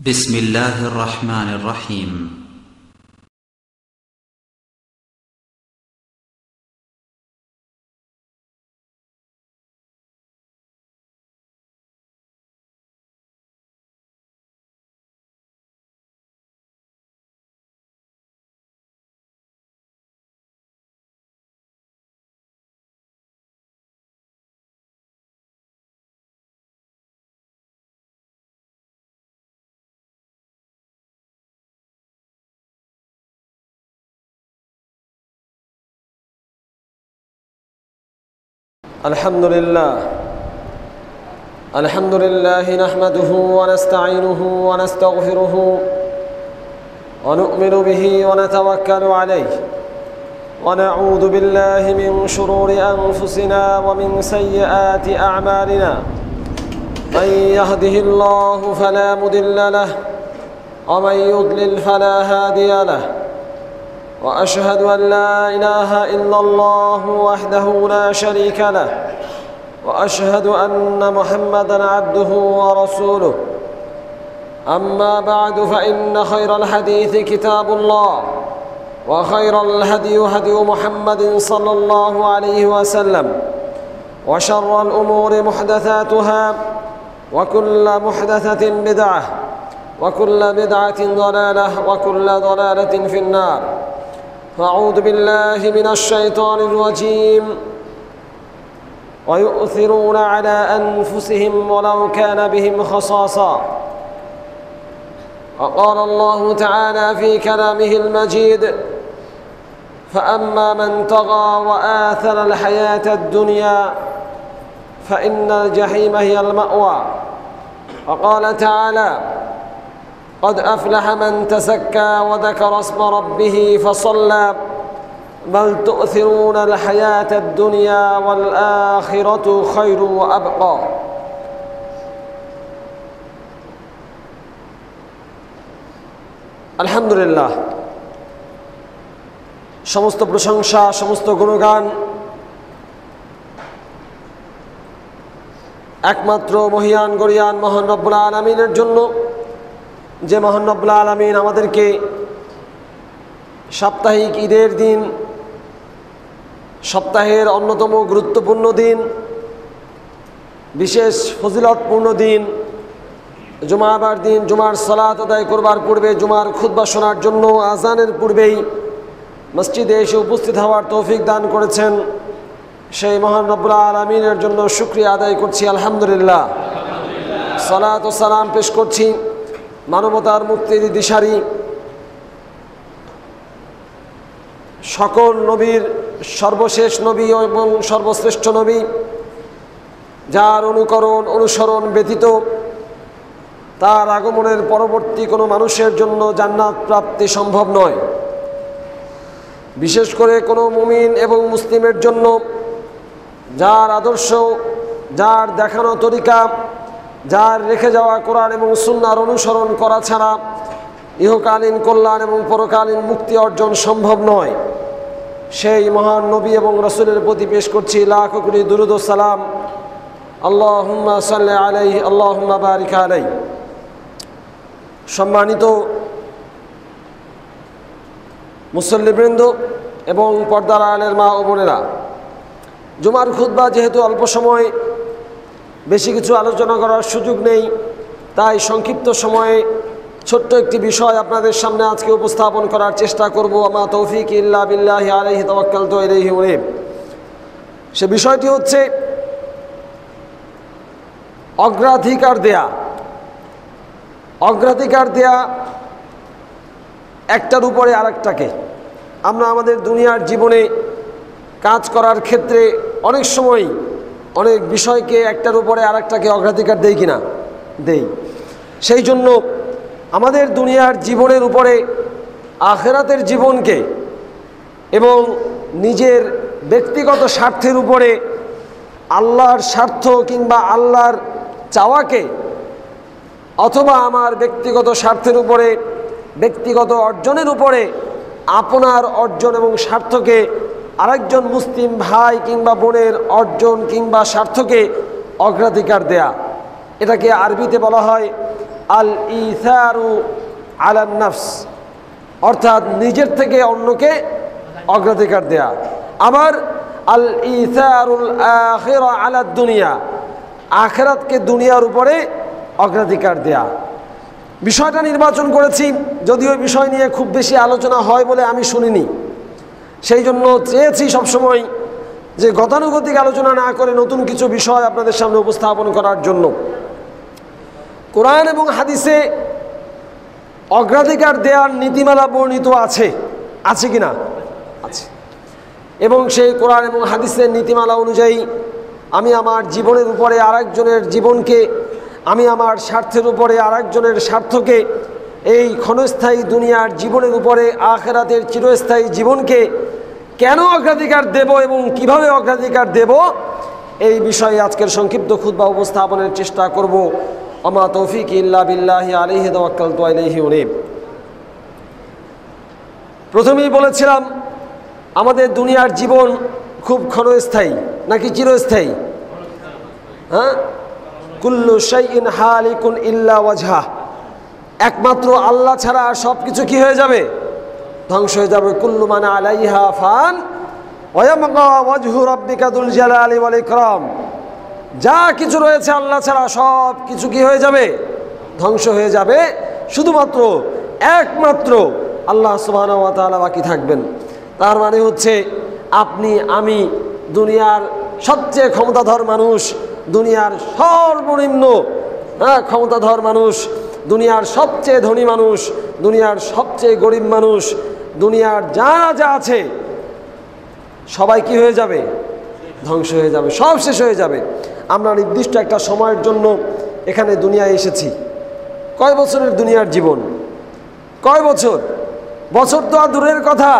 بسم الله الرحمن الرحيم الحمد لله نحمده ونستعينه ونستغفره ونؤمن به ونتوكل عليه ونعوذ بالله من شرور أنفسنا ومن سيئات أعمالنا من يهده الله فلا مضل له ومن يضلل فلا هادي له وأشهد أن لا إله إلا الله وحده لا شريك له وأشهد أن محمدًا عبده ورسوله أما بعد فإن خير الحديث كتاب الله وخير الهدي هدي محمد صلى الله عليه وسلم وشر الأمور محدثاتها وكل محدثة بدعة وكل بدعة ضلالة وكل ضلالة في النار فأعوذ بالله من الشيطان الرجيم ويؤثرون على أنفسهم ولو كان بهم خصاصة وقال الله تعالى في كلامه المجيد فأما من طغى وآثر الحياة الدنيا فإن الجحيم هي المأوى وقال تعالى قد أفلح من تزكى وذكر اسم ربه فصلى بل تؤثرون الحياة الدنيا والآخرة خير وأبقى আলহামদুলিল্লাহ সমস্ত প্রশংসা সমস্ত গুণগান একমাত্র মহিয়ান গরিয়ান মহান রব্বুল আলামিনের জন্য, যে মহান রব্বুল আলামিন আমাদেরকে সাপ্তাহিক ঈদের দিন, সপ্তাহের অন্যতম গুরুত্বপূর্ণ দিন, বিশেষ ফজিলতপূর্ণ দিন জুমাবার দিন, জুমার সালাত আদায় করবার পূর্বে জুমার খুতবা শোনার জন্য আজানের পূর্বেই মসজিদে এসে উপস্থিত হওয়ার তৌফিক দান করেছেন। সেই মহান রব্বুল আলামিনের জন্য শুকরিয়া আদায় করছি আলহামদুলিল্লাহ। সালাত ও সালাম পেশ করছি মানবতার মুক্তির দিশারি সকল নবীর সর্বশেষ নবী এবং সর্বশ্রেষ্ঠ নবী, যার অনুসরণ ব্যতীত তার আগমনের পরবর্তী কোনো মানুষের জন্য জান্নাত প্রাপ্তি সম্ভব নয়। বিশেষ করে কোনো মুমিন এবং মুসলিমের জন্য যার আদর্শ, যার দেখানো তরিকা, যার রেখে যাওয়া কোরআন এবং সুন্নাহর অনুসরণ করা ছাড়া ইহকালীন কল্যাণ এবং পরকালীন মুক্তি অর্জন সম্ভব নয়, সেই মহান নবী এবং রাসূলের প্রতি পেশ করছি লাখ কোটি দুরূদ ও সালাম। আল্লাহুম্মা সাল্লি আলাইহি আল্লাহুম্মা বারিক আলাইহি। সম্মানিত মুসল্লিবৃন্দ এবং পর্দার আড়ালের মা ও বোনেরা, জুমার খুতবা যেহেতু অল্প সময়, বেশি কিছু আলোচনা করার সুযোগ নেই, তাই সংক্ষিপ্ত সময়ে ছোট্ট একটি বিষয় আপনাদের সামনে আজকে উপস্থাপন করার চেষ্টা করব। আমা তৌফিক ইল্লা বিল্লাহি আলাইহি তাওয়াক্কালতু ইলাইহি উনীব। সে বিষয়টি হচ্ছে অগ্রাধিকার দেয়া। অগ্রাধিকার দেয়া একটার উপরে আরেকটাকে। আমরা আমাদের দুনিয়ার জীবনে কাজ করার ক্ষেত্রে অনেক সময় অনেক বিষয়কে একটার উপরে আরেকটাকে অগ্রাধিকার দেই কিনা? দেই। সেই জন্য আমাদের দুনিয়ার জীবনের উপরে আখিরাতের জীবনকে এবং নিজের ব্যক্তিগত স্বার্থের উপরে আল্লাহর স্বার্থ কিংবা আল্লাহর চাওয়াকে, অথবা আমার ব্যক্তিগত স্বার্থের উপরে, ব্যক্তিগত অর্জনের উপরে আপনার অর্জন এবং স্বার্থকে আরেকজন মুসলিম ভাই কিংবা বোনের অর্জন কিংবা স্বার্থকে অগ্রাধিকার দেয়া, এটাকে আরবিতে বলা হয় আল ইসারু আলান নাফস, অর্থাৎ নিজের থেকে অন্যকে অগ্রাধিকার দেয়া। আবার আল ইসারুল আখিরা আলাদ দুনিয়া, আখিরাতকে দুনিয়ার উপরে অগ্রাধিকার দেয়া। বিষয়টা নির্বাচন করেছি, যদিও বিষয় নিয়ে খুব বেশি আলোচনা হয় বলে আমি শুনিনি, সেই জন্য চেয়েছি সবসময় যে গতানুগতিক আলোচনা না করে নতুন কিছু বিষয় আপনাদের সামনে উপস্থাপন করার জন্য। কোরআন এবং হাদিসে অগ্রাধিকার দেওয়ার নীতিমালা বর্ণিত আছে, আছে কি না? আছে। এবং সেই কোরআন এবং হাদিসের নীতিমালা অনুযায়ী আমি আমার জীবনের উপরে আরেকজনের জীবনকে, আমি আমার স্বার্থের উপরে আরেকজনের স্বার্থকে, এই ক্ষণস্থায়ী দুনিয়ার জীবনের উপরে আখিরাতের চিরস্থায়ী জীবনকে কেন অগ্রাধিকার দেব এবং কিভাবে অগ্রাধিকার দেব, এই বিষয়ে আজকের সংক্ষিপ্ত খুতবা উপস্থাপনের চেষ্টা করব। আমা তৌফিক ইল্লা বিল্লাহি আলাইহি তাওয়াক্কালতু ওয়া ইলাইহি উনীব। প্রথমেই বলেছিলাম আমাদের দুনিয়ার জীবন খুব ক্ষণস্থায়ী নাকি চিরস্থায়ী? হ্যাঁ, কুল্লু শাইইন হালিকুন ইল্লা ওয়াজহা, একমাত্র আল্লাহ ছাড়া সব কিছু কি হয়ে যাবে? ধ্বংস হয়ে যাবে। কুল্লু মান আলাইহা ফান ওয়া ইয়াবকা ওয়াজহু রাব্বিকা যুল জালালি ওয়াল ইকরাম, যা কিছু রয়েছে আল্লাহ ছাড়া সব কিছু কি হয়ে যাবে? ধ্বংস হয়ে যাবে। শুধুমাত্র একমাত্র আল্লাহ সুবহানাহু ওয়া তাআলা বাকি থাকবেন। তার মানে হচ্ছে আপনি আমি দুনিয়ার সবচেয়ে ক্ষমতাধর মানুষ, দুনিয়ার সর্বনিম্ন ক্ষমতাধর মানুষ, দুনিয়ার সবচেয়ে ধনী মানুষ, দুনিয়ার সবচেয়ে গরিব মানুষ, দুনিয়ার যা যা আছে সবাই কি হয়ে যাবে? ধ্বংস হয়ে যাবে, সব শেষ হয়ে যাবে। আমরা নির্দিষ্ট একটা সময়ের জন্য এখানে দুনিয়ায় এসেছি। কয় বছরের দুনিয়ার জীবন? কয় বছর? বছর তো আর দূরের কথা,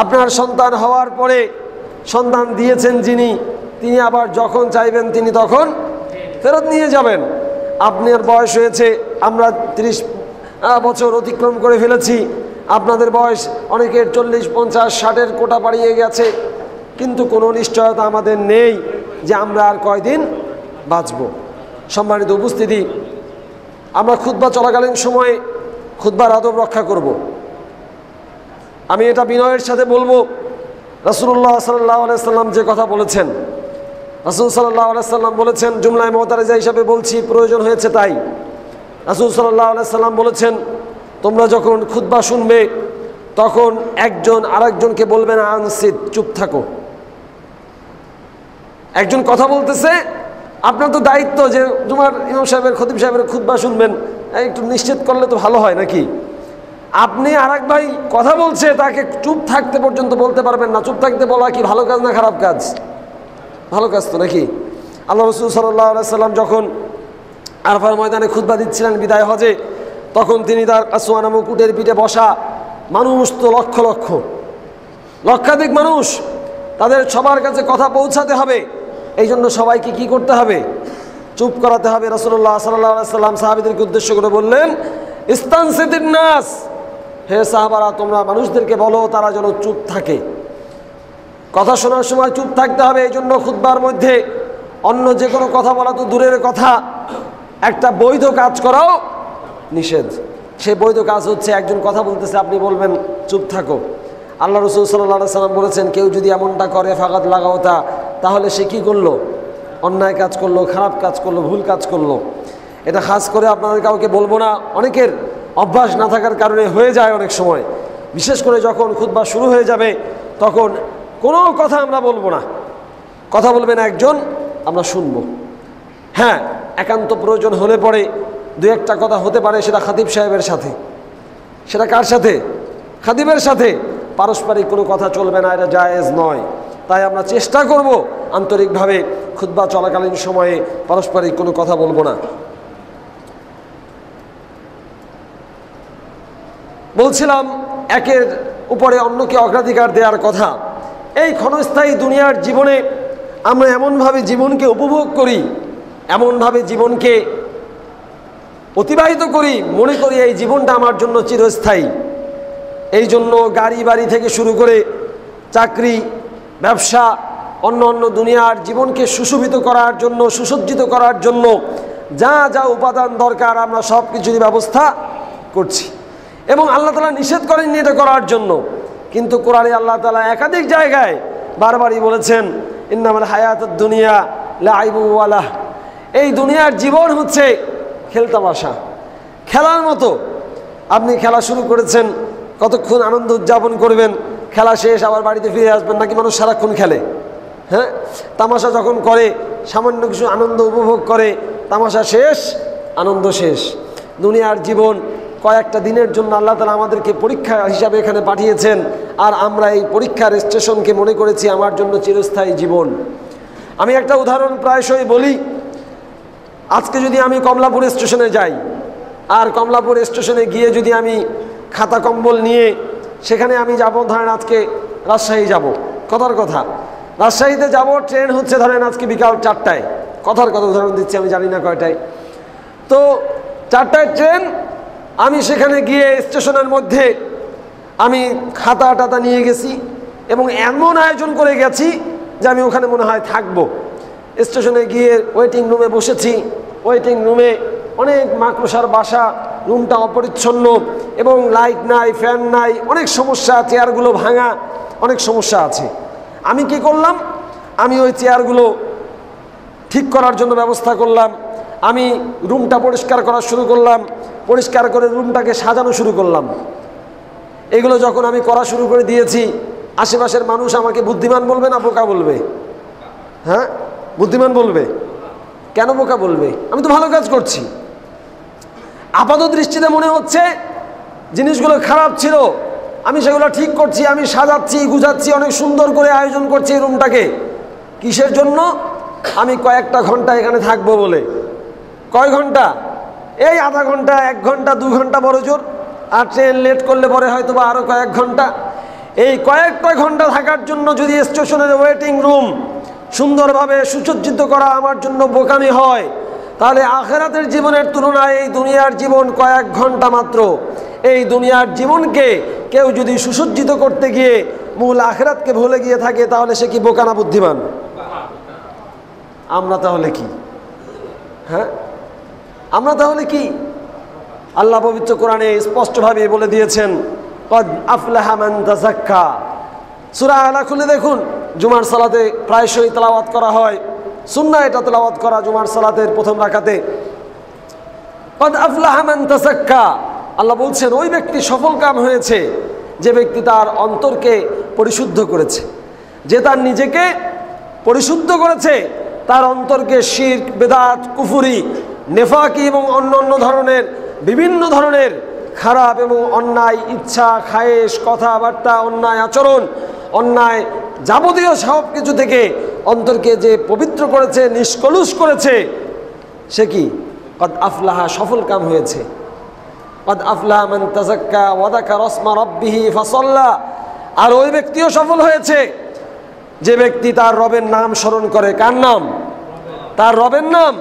আপনার সন্তান হওয়ার পরে সন্তান দিয়েছেন যিনি, তিনি আবার যখন চাইবেন তিনি তখন ফেরত নিয়ে যাবেন। আপনার বয়স হয়েছে, আমরা 30 বছর অতিক্রম করে ফেলেছি, আপনাদের বয়স অনেকের 40, 50, 60-এর কোটা পাড়িয়ে গেছে, কিন্তু কোনো নিশ্চয়তা আমাদের নেই যে আমরা আর কয়দিন বাঁচব। সম্মানিত উপস্থিতি, আমরা খুতবা চলাকালীন সময়ে খুতবার আদব রক্ষা করব। আমি এটা বিনয়ের সাথে বলবো, রাসূলুল্লাহ সাল্লাল্লাহু আলাইহি সাল্লাম যে কথা বলেছেন, রাসূল সাল্লাল্লাহু আলাইহি সাল্লাম বলেছেন, জুমলায় মুতারাজা হিসাবে বলছি, প্রয়োজন হয়েছে তাই। রাসূল সাল্লাল্লাহু আলাইহি সাল্লাম বলেছেন, তোমরা যখন খুতবা শুনবে তখন একজন আরেকজনকে বলবে না আনসিত, চুপ থাকো। একজন কথা বলতেছে, আপনার তো দায়িত্ব যে তোমার ইমাম সাহেবের, খতিব সাহেবের খুতবা শুনবেন, একটু নিশ্চিত করলে তো ভালো হয় নাকি? আপনি আরেক ভাই কথা বলছে, তাকে চুপ থাকতে পর্যন্ত বলতে পারবেন না। চুপ থাকতে বলা কি ভালো কাজ না খারাপ কাজ? ভালো কাজ তো নাকি? আল্লাহ রাসূল সাল্লাল্লাহু আলাইহি সাল্লাম যখন আরাফার ময়দানে খুতবা দিচ্ছিলেন বিদায় হজে, তখন তিনি তার আসওয়া নামক উটের পিঠে বসা, মানুষ তো লক্ষ লক্ষ, লক্ষাধিক মানুষ, তাদের সবার কাছে কথা পৌঁছাতে হবে, এই জন্য সবাইকে কি করতে হবে? চুপ করাতে হবে। রাসূলুল্লাহ সাল্লাল্লাহু আলাইহি সাল্লাম সাহাবীদেরকে উদ্দেশ্য করে বললেন, ইস্তানসিতিন নাস, হে সাহাবারা তোমরা মানুষদেরকে বলো তারা যেন চুপ থাকে। কথা শোনার সময় চুপ থাকতে হবে। এই জন্য খুতবার মধ্যে অন্য যে কোনো কথা বলা তো দূরের কথা, একটা বৈধ কাজ করাও নিষেধ। সেই বৈধ কাজ হচ্ছে একজন কথা বলতেছে, আপনি বলবেন চুপ থাকো। আল্লাহ রাসূল সাল্লাল্লাহু আলাইহি সাল্লাম বলেছেন, কেউ যদি এমনটা করে ফাকাত লাগাওতা, তাহলে সে কি করলো? অন্যায় কাজ করলো, খারাপ কাজ করলো, ভুল কাজ করলো। এটা খাস করে আপনাদের কাউকে বলবো না, অনেকের অভ্যাস না থাকার কারণে হয়ে যায় অনেক সময়। বিশেষ করে যখন খুতবা শুরু হয়ে যাবে তখন কোনো কথা আমরা বলবো না, কথা বলবেন একজন, আমরা শুনবো। হ্যাঁ, একান্ত প্রয়োজন হলে পরে দু একটা কথা হতে পারে, সেটা খতিব সাহেবের সাথে। সেটা কার সাথে? খতিবের সাথে। পারস্পরিক কোনো কথা চলবে না, এটা জায়েজ নয়। তাই আমরা চেষ্টা করব আন্তরিকভাবে খুতবা চলাকালীন সময়ে পারস্পরিক কোনো কথা বলবো না। বলছিলাম একের উপরে অন্যকে অগ্রাধিকার দেওয়ার কথা। এই ক্ষণস্থায়ী দুনিয়ার জীবনে আমরা এমনভাবে জীবনকে উপভোগ করি, এমনভাবে জীবনকে অতিবাহিত করি, মনে করি এই জীবনটা আমার জন্য চিরস্থায়ী। এই জন্য গাড়ি বাড়ি থেকে শুরু করে চাকরি, ব্যবসা, অন্য অন্য দুনিয়ার জীবনকে সুশোভিত করার জন্য, সুসজ্জিত করার জন্য যা যা উপাদান দরকার আমরা সব কিছুরই ব্যবস্থা করছি। এবং আল্লাহ তাআলা নিষেধ করেননি এটা করার জন্য, কিন্তু কোরআনে আল্লাহ তাআলা একাধিক জায়গায় বারবারই বলেছেন ইন্নামাল হায়াতুদ দুনিয়া লাইবুন ওয়া লাহ, এই দুনিয়ার জীবন হচ্ছে খেলতামাশা, খেলার মতো। আপনি খেলা শুরু করেছেন, কতক্ষণ আনন্দ উদযাপন করবেন, খেলা শেষ আবার বাড়িতে ফিরে আসবেন, নাকি মানুষ সারাক্ষণ খেলে? হ্যাঁ, তামাশা যখন করে সামান্য কিছু আনন্দ উপভোগ করে, তামাশা শেষ আনন্দ শেষ। দুনিয়ার জীবন কয়েকটা দিনের জন্য আল্লাহ তাআলা আমাদেরকে পরীক্ষা হিসাবে এখানে পাঠিয়েছেন, আর আমরা এই পরীক্ষার স্টেশনকে মনে করেছি আমার জন্য চিরস্থায়ী জীবন। আমি একটা উদাহরণ প্রায়শই বলি, আজকে যদি আমি কমলাপুর স্টেশনে যাই, আর কমলাপুর স্টেশনে গিয়ে যদি আমি খাতা কম্বল নিয়ে সেখানে আমি যাব, ধরেন আজকে রাজশাহী যাব, কথার কথা রাজশাহীতে যাব, ট্রেন হচ্ছে ধরেন আজকে বিকাল 4টায়, কথার কথা উদাহরণ দিচ্ছি, আমি জানি না কয়টায়, তো 4টায় ট্রেন। আমি সেখানে গিয়ে স্টেশনের মধ্যে আমি খাতা টাতা নিয়ে গেছি এবং এমন আয়োজন করে গেছি যে আমি ওখানে মনে হয় থাকবো। স্টেশনে গিয়ে ওয়েটিং রুমে বসেছি, ওয়েটিং রুমে অনেক মাকড়সার বাসা, রুমটা অপরিচ্ছন্ন এবং লাইট নাই, ফ্যান নাই, অনেক সমস্যা, চেয়ারগুলো ভাঙা, অনেক সমস্যা আছে। আমি কি করলাম, আমি ওই চেয়ারগুলো ঠিক করার জন্য ব্যবস্থা করলাম, আমি রুমটা পরিষ্কার করা শুরু করলাম, পরিষ্কার করে রুমটাকে সাজানো শুরু করলাম। এগুলো যখন আমি করা শুরু করে দিয়েছি, আশেপাশের মানুষ আমাকে বুদ্ধিমান বলবে না বোকা বলবে? হ্যাঁ, বুদ্ধিমান বলবে। কেন বোকা বলবে? আমি তো ভালো কাজ করছি। আপাত দৃষ্টিতে মনে হচ্ছে জিনিসগুলো খারাপ ছিল, আমি সেগুলো ঠিক করছি, আমি সাজাচ্ছি, গুছাচ্ছি, অনেক সুন্দর করে আয়োজন করছি এই রুমটাকে। কিসের জন্য? আমি কয়েকটা ঘন্টা এখানে থাকবো বলে। কয় ঘন্টা? এই আধা ঘন্টা, 1 ঘন্টা, 2 ঘন্টা বড় জোর, আর ট্রেন লেট করলে পরে হয়তো বা আরও কয়েক ঘন্টা। এই কয়েকটা ঘন্টা থাকার জন্য যদি স্টেশনের ওয়েটিং রুম সুন্দরভাবে সুসজ্জিত করা আমার জন্য বোকামি হয়, তাহলে আখিরাতের জীবনের তুলনায় এই দুনিয়ার জীবন কয়েক ঘন্টা মাত্র। এই দুনিয়ার জীবনকে কেউ যদি সুসজ্জিত করতে গিয়ে মূল আখিরাতকে ভুলে গিয়ে থাকে, তাহলে সে কি বোকা না বুদ্ধিমান? আমরা তাহলে কি? হ্যাঁ, আমরা তাহলে কি? আল্লাহ পবিত্র কোরআনে স্পষ্টভাবে বলে দিয়েছেন, কদ আফলাহা মান তাযাক্কা। সূরা আলা খুলে দেখুন, জুমার সালাতে প্রায়শই তেলাওয়াত করা হয়, সুন্নাহ এটা তেলাওয়াত করা জুমার সালাতের প্রথম রাকাতে। কদ আফলাহা মান তাযাক্কা, আল্লাহ বলছেন ওই ব্যক্তি সফল কাম হয়েছে যে ব্যক্তি তার অন্তরকে পরিশুদ্ধ করেছে, যে তার নিজেকে পরিশুদ্ধ করেছে, তার অন্তরকে শিরক, বেদাত, কুফরি, নেফাকি এবং অন্যান্য ধরনের বিভিন্ন ধরনের খারাপ এবং অন্যায় ইচ্ছা, খায়েশ, কথাবার্তা, অন্যায় আচরণ, অন্যায় যাবতীয় সব কিছু থেকে অন্তরকে যে পবিত্র করেছে, নিষ্কলুষ করেছে, সে কি? কদ আফলাহা, সফল কাম হয়েছে। কদ আফলাহা মান তাযাক্কা ওয়া যাকারা ইসমা রাব্বিহি ফাসাল্লা। আর ওই ব্যক্তিও সফল হয়েছে যে ব্যক্তি তার রবের নাম স্মরণ করে। কার নাম? তার রবের নাম।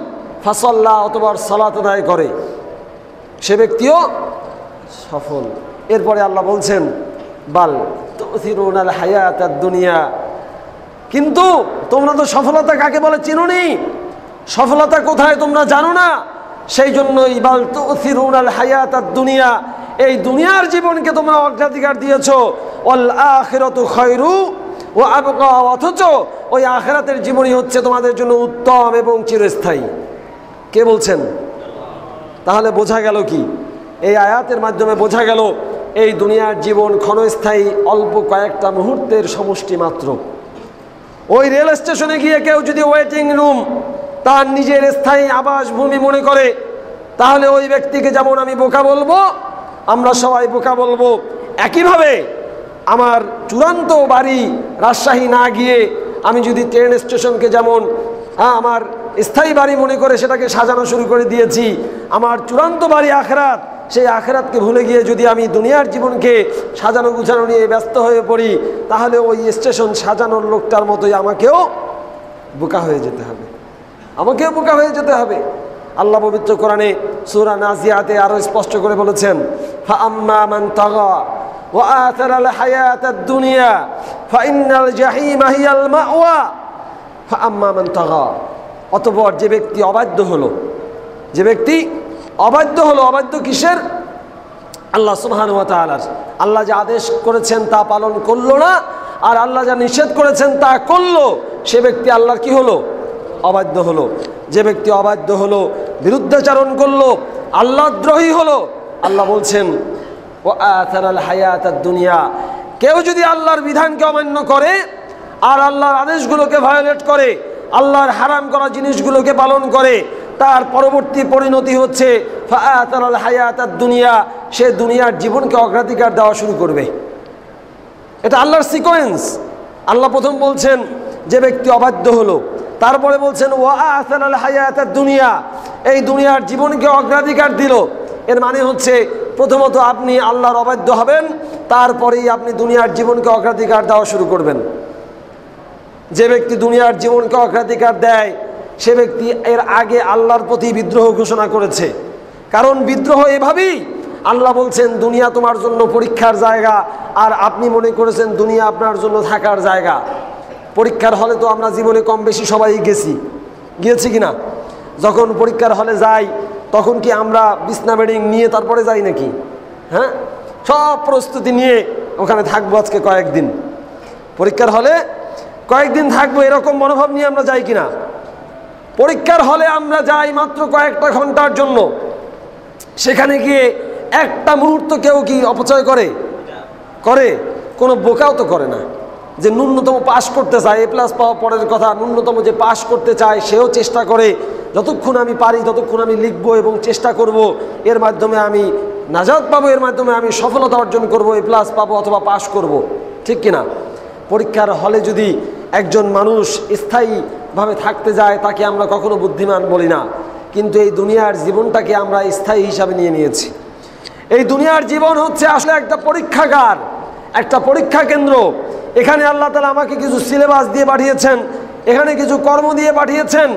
ফাসাল্লা, অথবা সালাত আদায় করে, সে ব্যক্তিও সফল। এরপরে আল্লাহ বলছেন বাল তুসিরুনাল হায়াতাদ দুনিয়া, কিন্তু তোমরা তো সফলতা কাকে বলে চিনোনি, সফলতা কোথায় তোমরা জানো না, সেই জন্যই বাল তুসিরুনাল হায়াতাদ দুনিয়া, এই দুনিয়ার জীবনকে তোমরা অগ্রাধিকার দিয়েছো। ওয়াল আখিরাতু খায়রু ওয়া আবকা, অথচ ওই আখিরাতের জীবনই হচ্ছে তোমাদের জন্য উত্তম এবং চিরস্থায়ী। কে বলছেন? তাহলে বোঝা গেল কি? এই আয়াতের মাধ্যমে বোঝা গেল এই দুনিয়ার জীবন ক্ষণস্থায়ী, অল্প কয়েকটা মুহূর্তের সমষ্টি মাত্র। ওই রেল স্টেশনে গিয়ে কেউ যদি ওয়েটিং রুম তার নিজের স্থায়ী আবাসভূমি মনে করে, তাহলে ওই ব্যক্তিকে যেমন আমি বোকা বলবো, আমরা সবাই বোকা বলবো। একইভাবে আমার চূড়ান্ত বাড়ি রাজশাহী না গিয়ে আমি যদি ট্রেন স্টেশনকে যেমন আমার স্থায়ী বাড়ি মনে করে সেটাকে সাজানো শুরু করে দিয়েছি, আমার চূড়ান্ত বাড়ি আখিরাত, সেই আখিরাতকে ভুলে গিয়ে যদি আমি দুনিয়ার জীবনকে সাজানো গুছানো নিয়ে ব্যস্ত হয়ে পড়ি, তাহলে ওই স্টেশন সাজানোর লোকটার মতোই আমাকেও বোকা হয়ে যেতে হবে, আমাকেও বোকা হয়ে যেতে হবে। আল্লাহ পবিত্র কোরআনে সূরা নাজিয়াতে আরো স্পষ্ট করে বলেছেন, ফাআম্মা মান তাগা ওয়া আথারাল হায়াতাদ দুনিয়া ফাইন্নাল জাহিমা হিয়াল মাওয়া। ফাআম্মা মান তাগা, অতঃপর যে ব্যক্তি অবাধ্য হলো, যে ব্যক্তি অবাধ্য হলো, অবাধ্য কিসের? আল্লাহ সুবহানাহু ওয়া তাআলার। আল্লাহ যা আদেশ করেছেন তা পালন করলো না, আর আল্লাহ যা নিষেধ করেছেন তা করলো, সে ব্যক্তি আল্লাহর কি হলো? অবাধ্য হলো। যে ব্যক্তি অবাধ্য হলো, বিরুদ্ধাচরণ করলো, আল্লাহদ্রোহী হলো, আল্লাহ বলছেন ওয়া আথারাল হায়াতাদ দুনিয়া, কেউ যদি আল্লাহর বিধানকে অমান্য করে আর আল্লাহর আদেশগুলোকে ভায়োলেট করে, আল্লাহর হারাম করা জিনিসগুলোকে পালন করে, তার পরবর্তী পরিণতি হচ্ছে ফাআতারাল হায়াতাদ দুনিয়া, সে দুনিয়ার জীবনকে অগ্রাধিকার দেওয়া শুরু করবে। এটা আল্লাহর সিকোয়েন্স। আল্লাহ প্রথম বলছেন যে ব্যক্তি অবাধ্য হলো, তারপরে বলছেন ওয়া আথারাল হায়াতাদ দুনিয়া, এই দুনিয়ার জীবনকে অগ্রাধিকার দিল। এর মানে হচ্ছে প্রথমত আপনি আল্লাহর অবাধ্য হবেন, তারপরেই আপনি দুনিয়ার জীবনকে অগ্রাধিকার দেওয়া শুরু করবেন। যে ব্যক্তি দুনিয়ার জীবনকে অগ্রাধিকার দেয় সে ব্যক্তি এর আগে আল্লাহর প্রতি বিদ্রোহ ঘোষণা করেছে। কারণ বিদ্রোহ এভাবেই, আল্লাহ বলছেন দুনিয়া তোমার জন্য পরীক্ষার জায়গা, আর আপনি মনে করেছেন দুনিয়া আপনার জন্য থাকার জায়গা। পরীক্ষার হলে তো আমরা জীবনে কম বেশি সবাই গিয়েছি কিনা? যখন পরীক্ষার হলে যাই তখন কি আমরা বিছনা বেডিং নিয়ে তারপরে যাই নাকি? হ্যাঁ, সব প্রস্তুতি নিয়ে ওখানে থাকবো আজকে কয়েকদিন, পরীক্ষার হলে কয়েকদিন থাকবো, এরকম মনোভাব নিয়ে আমরা যাই কিনা? পরীক্ষার হলে আমরা যাই মাত্র কয়েকটা ঘন্টার জন্য, সেখানে গিয়ে একটা মুহূর্ত কেউ কি অপচয় করে? কোনো বোকাও তো করে না। যে ন্যূনতম পাস করতে চায়, এ প্লাস পাওয়া পরের কথা, ন্যূনতম যে পাস করতে চায় সেও চেষ্টা করে, যতক্ষণ আমি পারি ততক্ষণ আমি লিখবো এবং চেষ্টা করব, এর মাধ্যমে আমি নাজাত পাবো, এর মাধ্যমে আমি সফলতা অর্জন করব, এ প্লাস পাবো অথবা পাস করব, ঠিক কিনা? পরীক্ষার হলে যদি একজন মানুষ স্থায়ীভাবে থাকতে যায় তাকে আমরা কখনো বুদ্ধিমান বলি না, কিন্তু এই দুনিয়ার জীবনটাকে আমরা স্থায়ী হিসাবে নিয়েছি। এই দুনিয়ার জীবন হচ্ছে আসলে একটা পরীক্ষাগার, একটা পরীক্ষা কেন্দ্র। এখানে আল্লাহ তাআলা আমাকে কিছু সিলেবাস দিয়ে পাঠিয়েছেন, এখানে কিছু কর্ম দিয়ে পাঠিয়েছেন,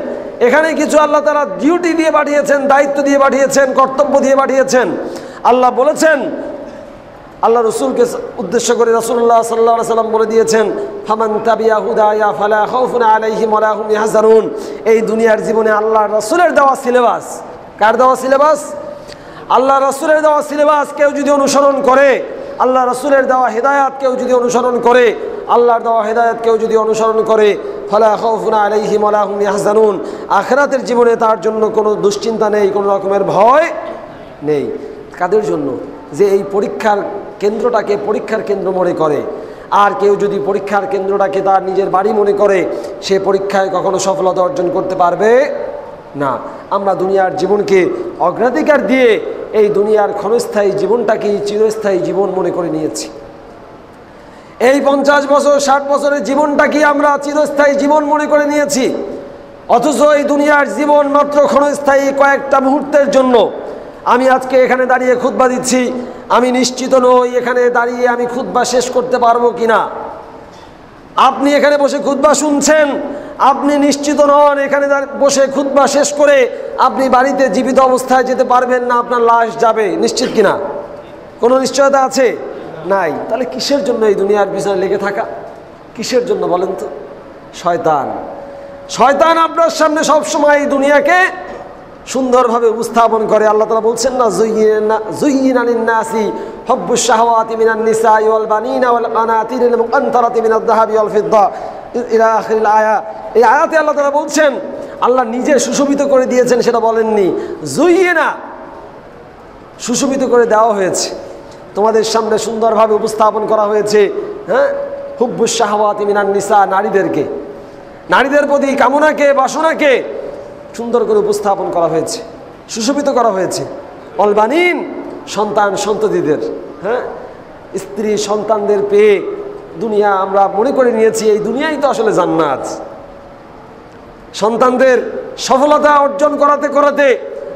এখানে কিছু আল্লাহ তাআলা ডিউটি দিয়ে পাঠিয়েছেন, দায়িত্ব দিয়ে পাঠিয়েছেন, কর্তব্য দিয়ে পাঠিয়েছেন। আল্লাহ বলেছেন, আল্লাহ রসুলকে উদ্দেশ্য করে রাসূলুল্লাহ সাল্লাল্লাহু আলাইহি ওয়াসাল্লাম বলে দিয়েছেন ফামান তাবিয়া হুদায়া ফালা খাউফুন আলাইহিম ওয়ালা হুম ইয়াহজানুন। এই দুনিয়ার জীবনে আল্লাহ রসুলের দেওয়া সিলেবাস, কার দেওয়া সিলেবাস? আল্লাহ রসুলের দেওয়া সিলেবাস কেউ যদি অনুসরণ করে, আল্লাহ রসুলের দেওয়া হেদায়াত কেউ যদি অনুসরণ করে, আল্লাহর দেওয়া হেদায়াত কেউ যদি অনুসরণ করে, ফালা খাউফুন আলাইহিম ওয়ালা হুম ইয়াহজানুন, আখিরাতের জীবনে তার জন্য কোনো দুশ্চিন্তা নেই, কোনো রকমের ভয় নেই। কাদের জন্য? যে এই পরীক্ষার কেন্দ্রটাকে পরীক্ষার কেন্দ্র মনে করে। আর কেউ যদি পরীক্ষার কেন্দ্রটাকে তার নিজের বাড়ি মনে করে, সে পরীক্ষায় কখনো সফলতা অর্জন করতে পারবে না। আমরা দুনিয়ার জীবনকে অগ্রাধিকার দিয়ে এই দুনিয়ার ক্ষণস্থায়ী জীবনটাকেই চিরস্থায়ী জীবন মনে করে নিয়েছি। এই 50 বছর 60 বছরের জীবনটাকে আমরা চিরস্থায়ী জীবন মনে করে নিয়েছি, অথচ এই দুনিয়ার জীবন মাত্র ক্ষণস্থায়ী কয়েকটা মুহূর্তের জন্য। আমি আজকে এখানে দাঁড়িয়ে খুতবা দিচ্ছি, আমি নিশ্চিত নই এখানে দাঁড়িয়ে আমি খুতবা শেষ করতে পারবো কিনা। আপনি এখানে বসে খুতবা শুনছেন, আপনি নিশ্চিত নন এখানে বসে খুতবা শেষ করে আপনি বাড়িতে জীবিত অবস্থায় যেতে পারবেন না, আপনার লাশ যাবে, নিশ্চিত কিনা? কোনো নিশ্চয়তা আছে? নাই। তাহলে কিসের জন্য এই দুনিয়ার পিছনে লেগে থাকা? কিসের জন্য বলেন তো? শয়তান আপনার সামনে সবসময় এই দুনিয়াকে সুন্দরভাবে উপস্থাপন করে। আল্লাহ তাআলা বলছেন না, যুয়্যিনা লিন-নাসি হুব্বুশ শাহাওয়াতি মিনান নিসাই ওয়াল বানিনা ওয়াল কানাতিরিল মুকান্তারাতি মিনাদ যাহাবি ওয়াল ফিদ্দা ইলা আখিরিল আয়া। এই আয়াতে আল্লাহ তাআলা বলছেন, আল্লাহ নিজে সুশোভিত করে দিয়েছেন, সেটা বলেননি। যুয়্যিনা, সুশোভিত করে দেওয়া হয়েছে, তোমাদের সামনে সুন্দরভাবে উপস্থাপন করা হয়েছে। হ্যাঁ, হুব্বুশ শাহাওয়াতি মিনান নিসা, নারীদের প্রতি কামনাকে, বাসনাকে সুন্দর করে উপস্থাপন করা হয়েছে, সুশোভিত করা হয়েছে। অলবানিন, সন্ততিদের, হ্যাঁ, স্ত্রী সন্তানদের পেয়ে দুনিয়া আমরা মনে করে নিয়েছি এই দুনিয়াই তো আসলে জান্নাত। সন্তানদের সফলতা অর্জন করাতে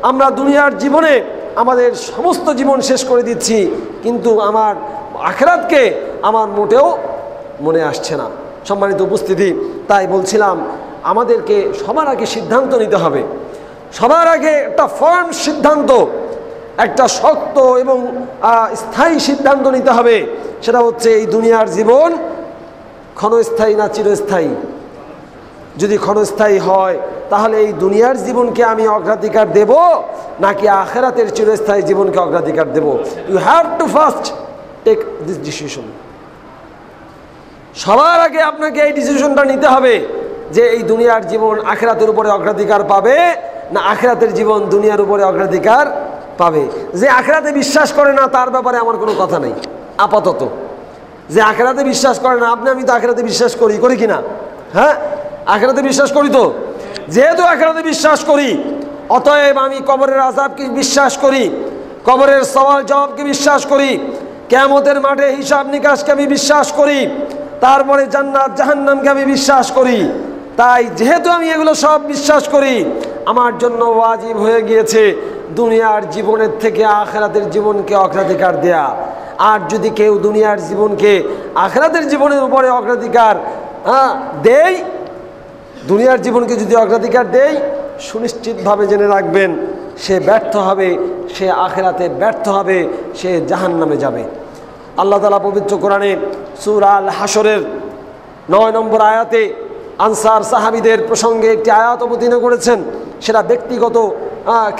আমরা দুনিয়ার জীবনে আমাদের সমস্ত জীবন শেষ করে দিচ্ছি, কিন্তু আমার আখিরাতকে আমার মোটেও মনে আসছে না। সম্মানিত উপস্থিতি, তাই বলছিলাম আমাদেরকে সবার আগে সিদ্ধান্ত নিতে হবে, সবার আগে একটা ফার্ম সিদ্ধান্ত, একটা শক্ত এবং স্থায়ী সিদ্ধান্ত নিতে হবে। সেটা হচ্ছে এই দুনিয়ার জীবন ক্ষণস্থায়ী না চিরস্থায়ী? যদি ক্ষণস্থায়ী হয়, তাহলে এই দুনিয়ার জীবনকে আমি অগ্রাধিকার দেব নাকি আখিরাতের চিরস্থায়ী জীবনকে অগ্রাধিকার দেব? You have to first take this decision. সবার আগে আপনাকে এই ডিসিশনটা নিতে হবে যে এই দুনিয়ার জীবন আখিরাতের উপরে অগ্রাধিকার পাবে না আখিরাতের জীবন দুনিয়ার উপরে অগ্রাধিকার পাবে। যে আখিরাতে বিশ্বাস করে না তার ব্যাপারে আমার কোনো কথা নেই আপাতত। যে আখিরাতে বিশ্বাস করে না, আমি তো আখিরাতে বিশ্বাস করি কি না? হ্যাঁ, আখিরাতে বিশ্বাস করি। তো যেহেতু আখিরাতে বিশ্বাস করি, অতএব আমি কবরের আযাবকে বিশ্বাস করি, কবরের সওয়াল জবাবকে বিশ্বাস করি, কিয়ামতের মাঠে হিসাব নিকাশকে আমি বিশ্বাস করি, তারপরে জান্নাত জাহান্নামকে আমি বিশ্বাস করি। তাই যেহেতু আমি এগুলো সব বিশ্বাস করি, আমার জন্য ওয়াজিব হয়ে গিয়েছে দুনিয়ার জীবনের থেকে আখিরাতের জীবনকে অগ্রাধিকার দেয়া। আর যদি কেউ দুনিয়ার জীবনকে আখিরাতের জীবনের উপরে অগ্রাধিকার দেই, দুনিয়ার জীবনকে যদি অগ্রাধিকার দেই, সুনিশ্চিতভাবে জেনে রাখবেন সে ব্যর্থ হবে, সে আখিরাতে ব্যর্থ হবে, সে জাহান্নামে যাবে। আল্লাহ তাআলা পবিত্র কোরআনে সূরা আল হাশরের 9 নম্বর আয়াতে আনসার সাহাবীদের প্রসঙ্গে একটি আয়াত অবতীর্ণ করেছেন। সেটা ব্যক্তিগত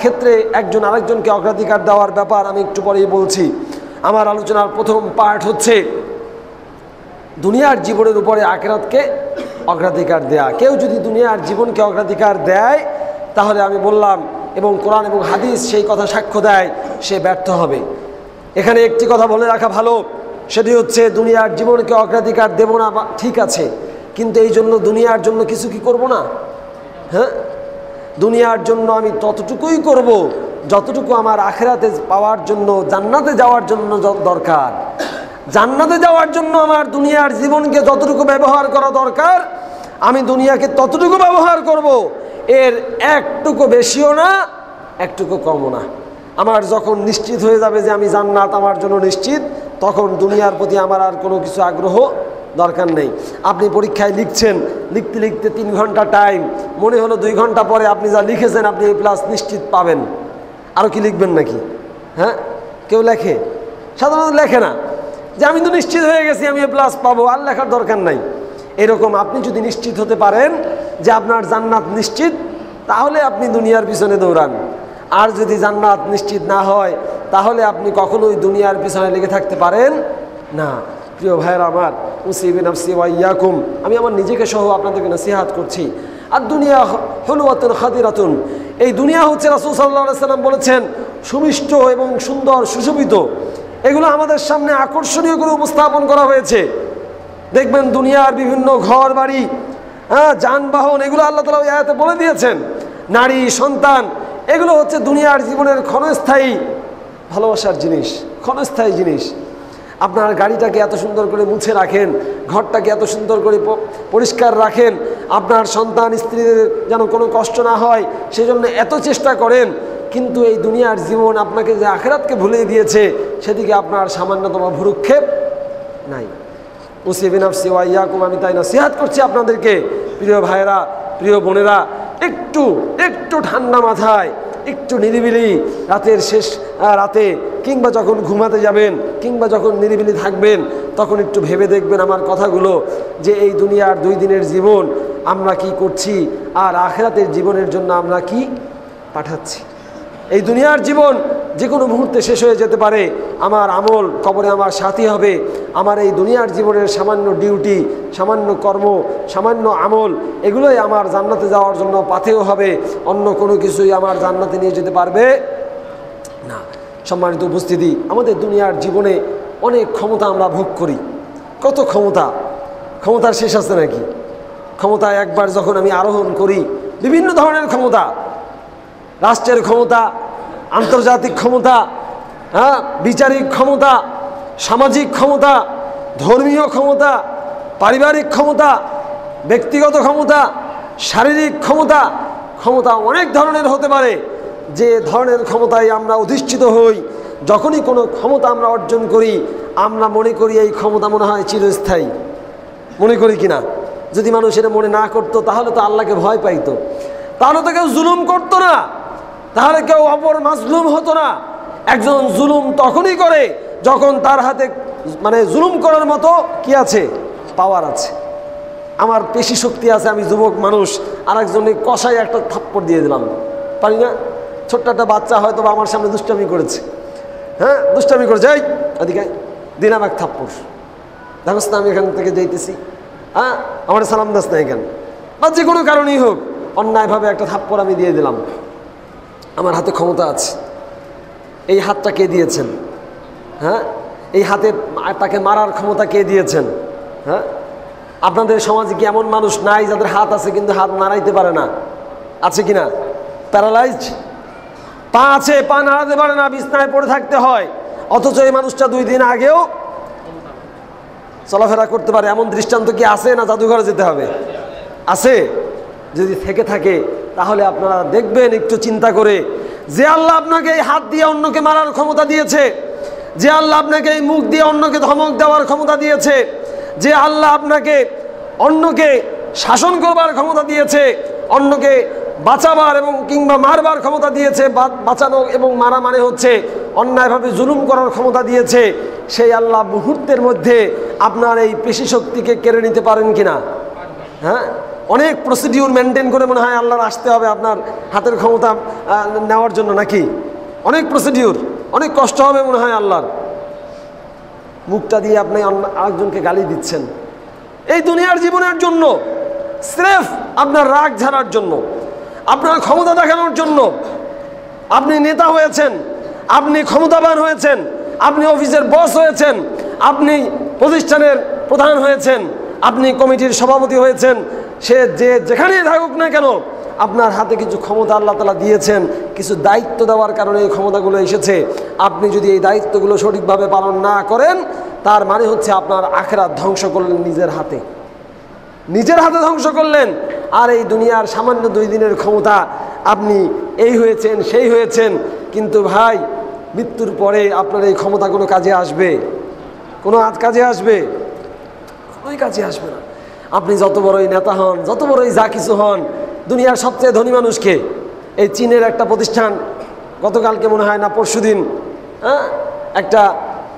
ক্ষেত্রে একজন আরেকজনকে অগ্রাধিকার দেওয়ার ব্যাপার আমি একটু পরেই বলছি। আমার আলোচনার প্রথম পার্ট হচ্ছে দুনিয়ার জীবনের উপরে আখিরাতকে অগ্রাধিকার দেয়া। কেউ যদি দুনিয়ার জীবনকে অগ্রাধিকার দেয়, তাহলে আমি বললাম এবং কোরআন এবং হাদিস সেই কথা সাক্ষ্য দেয়, সে ব্যর্থ হবে। এখানে একটি কথা বলে রাখা ভালো, সেটি হচ্ছে দুনিয়ার জীবনকে অগ্রাধিকার দেব না ঠিক আছে, কিন্তু এই জন্য দুনিয়ার জন্য কিছু কি করব না? হ্যাঁ, দুনিয়ার জন্য আমি ততটুকুই করব যতটুকু আমার আখিরাতে পাওয়ার জন্য, জান্নাতে যাওয়ার জন্য দরকার। জান্নাতে যাওয়ার জন্য আমার দুনিয়ার জীবনকে যতটুকু ব্যবহার করা দরকার, আমি দুনিয়াকে ততটুকু ব্যবহার করব, এর একটুকু বেশিও না একটুকু কমও না। আমার যখন নিশ্চিত হয়ে যাবে যে আমি জান্নাত আমার জন্য নিশ্চিত, তখন দুনিয়ার প্রতি আমার আর কোনো কিছু আগ্রহ দরকার নেই। আপনি পরীক্ষায় লিখছেন, লিখতে লিখতে 3 ঘন্টা টাইম, মনে হলো 2 ঘন্টা পরে আপনি যা লিখেছেন আপনি A+ নিশ্চিত পাবেন, আরও কি লিখবেন নাকি? হ্যাঁ, কেউ লেখে? সাধারণত লেখে না, যে আমি তো নিশ্চিত হয়ে গেছি আমি A+ পাবো, আর লেখার দরকার নাই। এরকম আপনি যদি নিশ্চিত হতে পারেন যে আপনার জান্নাত নিশ্চিত, তাহলে আপনি দুনিয়ার পিছনে দৌড়ান। আর যদি জান্নাত নিশ্চিত না হয়, তাহলে আপনি কখনোই দুনিয়ার পিছনে লেগে থাকতে পারেন না। প্রিয় ভাইয়েরা আমার, উসিবি নাফসি ওয়া ইয়াকুম, আমি আমার নিজেকে সহ আপনাদেরকে নসিহাত করছি। আর দুনিয়া হুলওয়াতুন খাদিরাতুন, এই দুনিয়া হচ্ছে রাসূল সাল্লাল্লাহু আলাইহি সাল্লাম বলেছেন সুমিষ্ট এবং সুন্দর সুশোভিত। এগুলো আমাদের সামনে আকর্ষণীয় করে উপস্থাপন করা হয়েছে। দেখবেন দুনিয়ার বিভিন্ন ঘর বাড়ি, যানবাহন, এগুলো আল্লাহ তাআলা এই আয়াতে বলে দিয়েছেন। নারী সন্তান, এগুলো হচ্ছে দুনিয়ার জীবনের ক্ষণস্থায়ী ভালোবাসার জিনিস, ক্ষণস্থায়ী জিনিস। আপনার গাড়িটাকে এত সুন্দর করে মুছে রাখেন, ঘরটাকে এত সুন্দর করে পরিষ্কার রাখেন, আপনার সন্তান স্ত্রীদের যেন কোনো কষ্ট না হয় সেজন্য এত চেষ্টা করেন, কিন্তু এই দুনিয়ার জীবন আপনাকে যে আখিরাতকে ভুলিয়ে দিয়েছে, সেদিকে আপনার সামান্যতম ভ্রুক্ষেপ নাই। উসিবি নাফসি ওয়া ইয়াকুম, আমি তাই নসিহত করছি আপনাদেরকে, প্রিয় ভাইয়েরা, প্রিয় বোনেরা, একটু ঠান্ডা মাথায়, একটু নিরিবিলি রাতের শেষ রাতে, কিংবা যখন ঘুমাতে যাবেন, কিংবা যখন নিরিবিলি থাকবেন, তখন একটু ভেবে দেখবেন আমার কথাগুলো, যে এই দুনিয়ার 2 দিনের জীবন আমরা কি করছি, আর আখিরাতের জীবনের জন্য আমরা কি পাঠাচ্ছি। এই দুনিয়ার জীবন যে কোনো মুহূর্তে শেষ হয়ে যেতে পারে। আমার আমল কবরে আমার সাথী হবে। আমার এই দুনিয়ার জীবনের সামান্য ডিউটি, সামান্য কর্ম, সামান্য আমল, এগুলোই আমার জান্নাতে যাওয়ার জন্য পাথেয় হবে। অন্য কোনো কিছুই আমার জান্নাতে নিয়ে যেতে পারবে না। সম্মানিত উপস্থিতি, আমাদের দুনিয়ার জীবনে অনেক ক্ষমতা আমরা ভোগ করি। কত ক্ষমতার শেষ আছে নাকি? ক্ষমতা একবার যখন আমি আরোহণ করি, বিভিন্ন ধরনের ক্ষমতা, রাষ্ট্রের ক্ষমতা, আন্তর্জাতিক ক্ষমতা, বিচারিক ক্ষমতা, সামাজিক ক্ষমতা, ধর্মীয় ক্ষমতা, পারিবারিক ক্ষমতা, ব্যক্তিগত ক্ষমতা, শারীরিক ক্ষমতা, ক্ষমতা অনেক ধরনের হতে পারে। যে ধরনের ক্ষমতায় আমরা অধিষ্ঠিত হই, যখনই কোনো ক্ষমতা আমরা অর্জন করি, আমরা মনে করি এই ক্ষমতা মনে হয় চিরস্থায়ী, মনে করি কিনা? যদি মানুষ এটা মনে না করতো, তাহলে তো আল্লাহকে ভয় পাইতো, তাহলে তো কেউ জুলুম করতো না, তাহলে কেউ অপর মাজলুম হতো না। একজন জুলুম তখনই করে যখন তার হাতে জুলুম করার মতো কি আছে, পাওয়ার আছে। আমার পেশি শক্তি আছে, আমি যুবক মানুষ, আর একজনে কষাই একটা থাপ্পড় দিয়ে দিলাম, পারি না? ছোট্ট একটা বাচ্চা হয়তো বা আমার সামনে দুষ্টামি করেছে, হ্যাঁ দুষ্টামি করেছে, এই ওদিকে দিলাম এক থাপ্পড়, দেখোস না আমি এখান থেকে যাইতেছি, হ্যাঁ আমার সালাম দাস না এখানে, বা যে কোনো কারণেই হোক অন্যায়ভাবে একটা থাপ্পড় আমি দিয়ে দিলাম। আমার হাতে ক্ষমতা আছে, এই হাতটা কে দিয়েছেন? হ্যাঁ এই হাতে তাকে মারার ক্ষমতা কে দিয়েছেন? হ্যাঁ আপনাদের সমাজে কি এমন মানুষ নাই যাদের হাত আছে কিন্তু হাত নাড়াইতে পারে না? আছে কি না? প্যারালাইজড, পা আছে, পা নাড়াতে পারে না, বিছনায় পড়ে থাকতে হয়, অথচ এই মানুষটা 2 দিন আগেও চলাফেরা করতে পারে। এমন দৃষ্টান্ত কি আছে, না জাদুঘরে যেতে হবে? আছে? যদি থেকে থাকে তাহলে আপনারা দেখবেন একটু চিন্তা করে, যে আল্লাহ আপনাকে এই হাত দিয়ে অন্যকে মারার ক্ষমতা দিয়েছে, যে আল্লাহ আপনাকে এই মুখ দিয়ে অন্যকে ধমক দেওয়ার ক্ষমতা দিয়েছে, যে আল্লাহ আপনাকে অন্যকে শাসন করবার ক্ষমতা দিয়েছে, অন্যকে বাঁচাবার এবং কিংবা মারবার ক্ষমতা দিয়েছে, বাঁচানো এবং মারা মানে হচ্ছে অন্যায়ভাবে জুলুম করার ক্ষমতা দিয়েছে, সেই আল্লাহ মুহূর্তের মধ্যে আপনার এই পেশি শক্তিকে কেড়ে নিতে পারেন কিনা? হ্যাঁ অনেক প্রসিডিউর মেনটেন করে মনে হয় আল্লাহর আসতে হবে আপনার হাতের ক্ষমতা নেওয়ার জন্য, নাকি? অনেক প্রসিডিউর, অনেক কষ্ট হবে মনে হয় আল্লাহর। মুখটা দিয়ে আপনি আরেকজনকে গালি দিচ্ছেন এই দুনিয়ার জীবনের জন্য, স্রেফ আপনার রাগ ঝাড়ার জন্য, আপনার ক্ষমতা দেখানোর জন্য। আপনি নেতা হয়েছেন, আপনি ক্ষমতাবান হয়েছেন, আপনি অফিসের বস হয়েছেন, আপনি প্রতিষ্ঠানের প্রধান হয়েছেন, আপনি কমিটির সভাপতি হয়েছেন, সে যেখানেই থাকুক না কেন আপনার হাতে কিছু ক্ষমতা আল্লাহ তাআলা দিয়েছেন, কিছু দায়িত্ব দেওয়ার কারণে এই ক্ষমতাগুলো এসেছে। আপনি যদি এই দায়িত্বগুলো সঠিকভাবে পালন না করেন তার মানে হচ্ছে আপনার আখিরাত ধ্বংস করলেন নিজের হাতে, নিজের হাতে ধ্বংস করলেন। আর এই দুনিয়ার সামান্য 2 দিনের ক্ষমতা, আপনি এই হয়েছেন সেই হয়েছেন, কিন্তু ভাই মৃত্যুর পরে আপনার এই ক্ষমতা কোনো কাজে আসবে? কোনো কাজে আসবে? কোনোই কাজে আসবে না। আপনি যত বড়ই নেতা হন, যত বড়ই যা কিছু হন, দুনিয়ার সবচেয়ে ধনী মানুষকে এই চীনের একটা প্রতিষ্ঠান গতকালকে মনে হয় না পরশুদিন একটা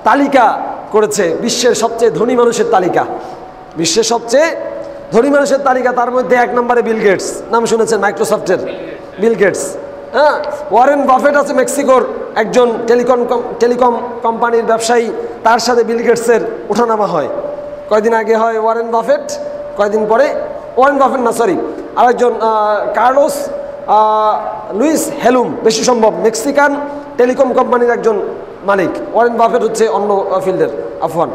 তালিকা করেছে, বিশ্বের সবচেয়ে ধনী মানুষের তালিকা, বিশ্বের সবচেয়ে ধনী মানুষের তালিকা। তার মধ্যে 1 নম্বরে বিল গেটস, নাম শুনেছেন? মাইক্রোসফটের বিল গেটস। হ্যাঁ ওয়ারেন বাফেট আছে মেক্সিকোর একজন টেলিকম কোম্পানির ব্যবসায়ী, তার সাথে বিল গেটসের ওঠানামা হয়। কয়দিন আগে হয় ওয়ারেন বাফেট, কয়দিন পরে ওয়ারেন বাফেট না সরি আরেকজন কার্লোস লুইস হেলুম, বেশি সম্ভব মেক্সিকান টেলিকম কোম্পানির একজন মালিক। ওয়ারেন বাফেট হচ্ছে অন্য ফিল্ডের, আফওয়ান।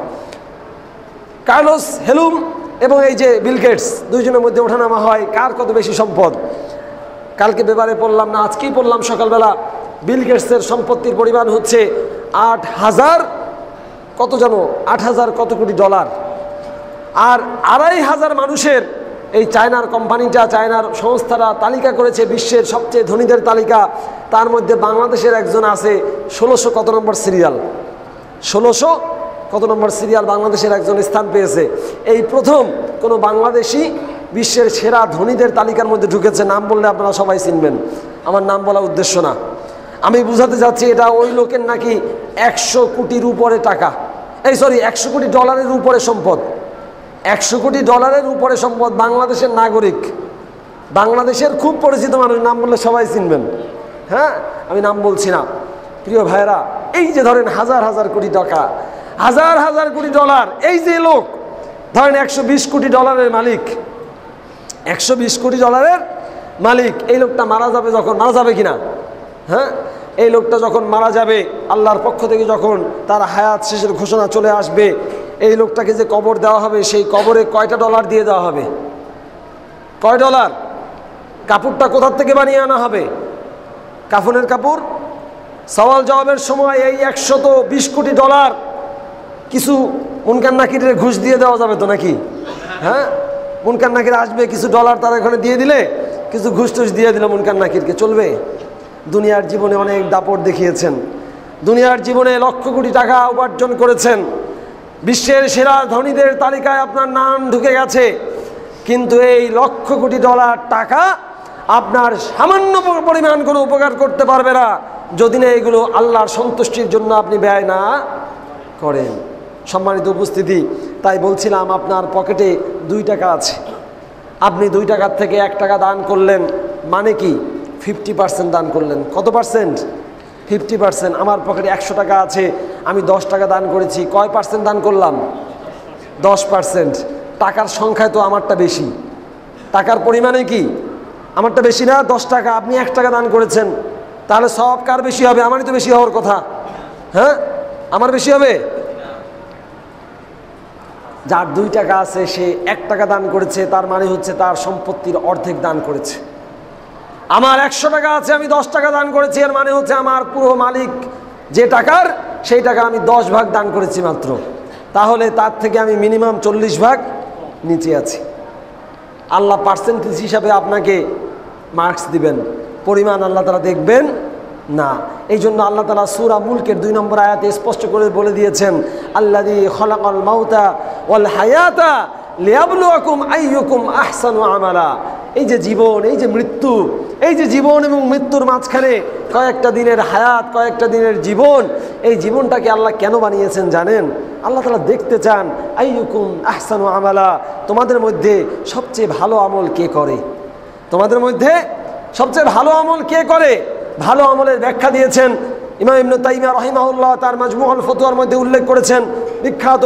কার্লোস হেলুম এবং এই যে বিল গেটস, দুইজনের মধ্যে ওঠানামা হয় কার কত বেশি সম্পদ। কালকে ব্যাপারে পড়লাম না, আজকেই পড়লাম সকালবেলা, বিল গেটসের সম্পত্তির পরিমাণ হচ্ছে 8,000 কত জানো, 8,000 কত কোটি ডলার। আর 2,500 মানুষের এই চায়নার কোম্পানিটা, চায়নার সংস্থারা তালিকা করেছে বিশ্বের সবচেয়ে ধনীদের তালিকা। তার মধ্যে বাংলাদেশের একজন আছে 1600 কত নম্বর সিরিয়াল, 1600 কত নম্বর সিরিয়াল বাংলাদেশের একজন স্থান পেয়েছে। এই প্রথম কোনো বাংলাদেশি বিশ্বের সেরা ধনীদের তালিকার মধ্যে ঢুকেছে। নাম বললে আপনারা সবাই চিনবেন, আমার নাম বলা উদ্দেশ্য না, আমি বুঝাতে যাচ্ছি এটা ওই লোকের নাকি 100 কোটির উপরে টাকা, 100 কোটি ডলারের উপরে সম্পদ, 100 কোটি ডলারের উপরে সম্পদ। বাংলাদেশের নাগরিক, বাংলাদেশের খুব পরিচিত মানুষ, নাম বললে সবাই চিনবেন। হ্যাঁ আমি নাম বলছি না। প্রিয় ভাইরা, এই যে ধরেন হাজার হাজার কোটি টাকা, হাজার হাজার কোটি ডলার, এই যে লোক ধরেন 120 কোটি ডলারের মালিক, 120 কোটি ডলারের মালিক, এই লোকটা মারা যাবে, যখন মারা যাবে কিনা, হ্যাঁ এই লোকটা যখন মারা যাবে আল্লাহর পক্ষ থেকে যখন তার হায়াত শেষের ঘোষণা চলে আসবে, এই লোকটাকে যে কবর দেওয়া হবে সেই কবরে কয়টা ডলার দিয়ে দেওয়া হবে? কয় ডলার? কাপড়টা কোথার থেকে বানিয়ে আনা হবে? কাফনের কাপড়। সওয়াল জবাবের সময় এই 120 কোটি ডলার কিছু মুনকার নাকিরের ঘুষ দিয়ে দেওয়া যাবে তো নাকি? হ্যাঁ মুনকার নাকির আসবে, কিছু ডলার তারা এখানে দিয়ে দিলে, কিছু ঘুষ টুস দিয়ে দিল মুনকার নাকিরকে, চলবে? দুনিয়ার জীবনে অনেক দাপট দেখিয়েছেন, দুনিয়ার জীবনে লক্ষ কোটি টাকা উপার্জন করেছেন, বিশ্বের সেরা ধনীদের তালিকায় আপনার নাম ঢুকে গেছে, কিন্তু এই লক্ষ কোটি ডলার টাকা আপনার সামান্য পরিমাণ কোনো উপকার করতে পারবে না যদি না এগুলো আল্লাহর সন্তুষ্টির জন্য আপনি ব্যয় না করেন। সম্মানিত উপস্থিতি, তাই বলছিলাম আপনার পকেটে 2 টাকা আছে, আপনি 2 টাকার থেকে 1 টাকা দান করলেন, মানে কি 50% দান করলেন। কত পার্সেন্ট? 50%। আমার পকেটে 100 টাকা আছে, আমি 10 টাকা দান করেছি, কয় পার্সেন্ট দান করলাম? 10%। টাকার সংখ্যায় তো আমারটা বেশি, টাকার পরিমাণে কি আমারটা বেশি না? 10 টাকা, আপনি 1 টাকা দান করেছেন, তাহলে সব কার বেশি হবে? আমারই তো বেশি হওয়ার কথা। হ্যাঁ, আমার বেশি হবে। যার 2 টাকা আছে সে 1 টাকা দান করেছে, তার মানে হচ্ছে তার সম্পত্তির অর্ধেক দান করেছে। আমার 100 টাকা আছে, আমি 10 টাকা দান করেছি, এর মানে হচ্ছে আমার পুরো মালিক যে টাকার, সেই টাকা আমি 10 ভাগ দান করেছি মাত্র। তাহলে তার থেকে আমি মিনিমাম 40 ভাগ নিচে আছি। আল্লাহ পার্সেন্টেজ হিসাবে আপনাকে মার্কস দিবেন, পরিমাণ আল্লাহ তাআলা দেখবেন না। এই জন্য আল্লাহ তাআলা সূরা মুলকের 2 নম্বর আয়াতে স্পষ্ট করে বলে দিয়েছেন, আল্লাযী খলাকাল মাউতা ওয়াল হায়াতা লিয়াবলুয়াকুম আইয়ুকুম আহসানু আমালা। এই যে জীবন, এই যে মৃত্যু, এই যে জীবন এবং মৃত্যুর মাঝখানে কয়েকটা দিনের হায়াত, কয়েকটা দিনের জীবন, এই জীবনটাকে আল্লাহ কেন বানিয়েছেন জানেন? আল্লাহ তাআলা দেখতে চান আইয়ুকুম আহসানু আমালা, তোমাদের মধ্যে সবচেয়ে ভালো আমল কে করে, তোমাদের মধ্যে সবচেয়ে ভালো আমল কে করে। ভালো আমলের ব্যাখ্যা দিয়েছেন ইমাম ইবনে তাইমিয়া রাহিমাহুল্লাহ, তার মাজমুউল ফতোয়ার মধ্যে উল্লেখ করেছেন। বিখ্যাত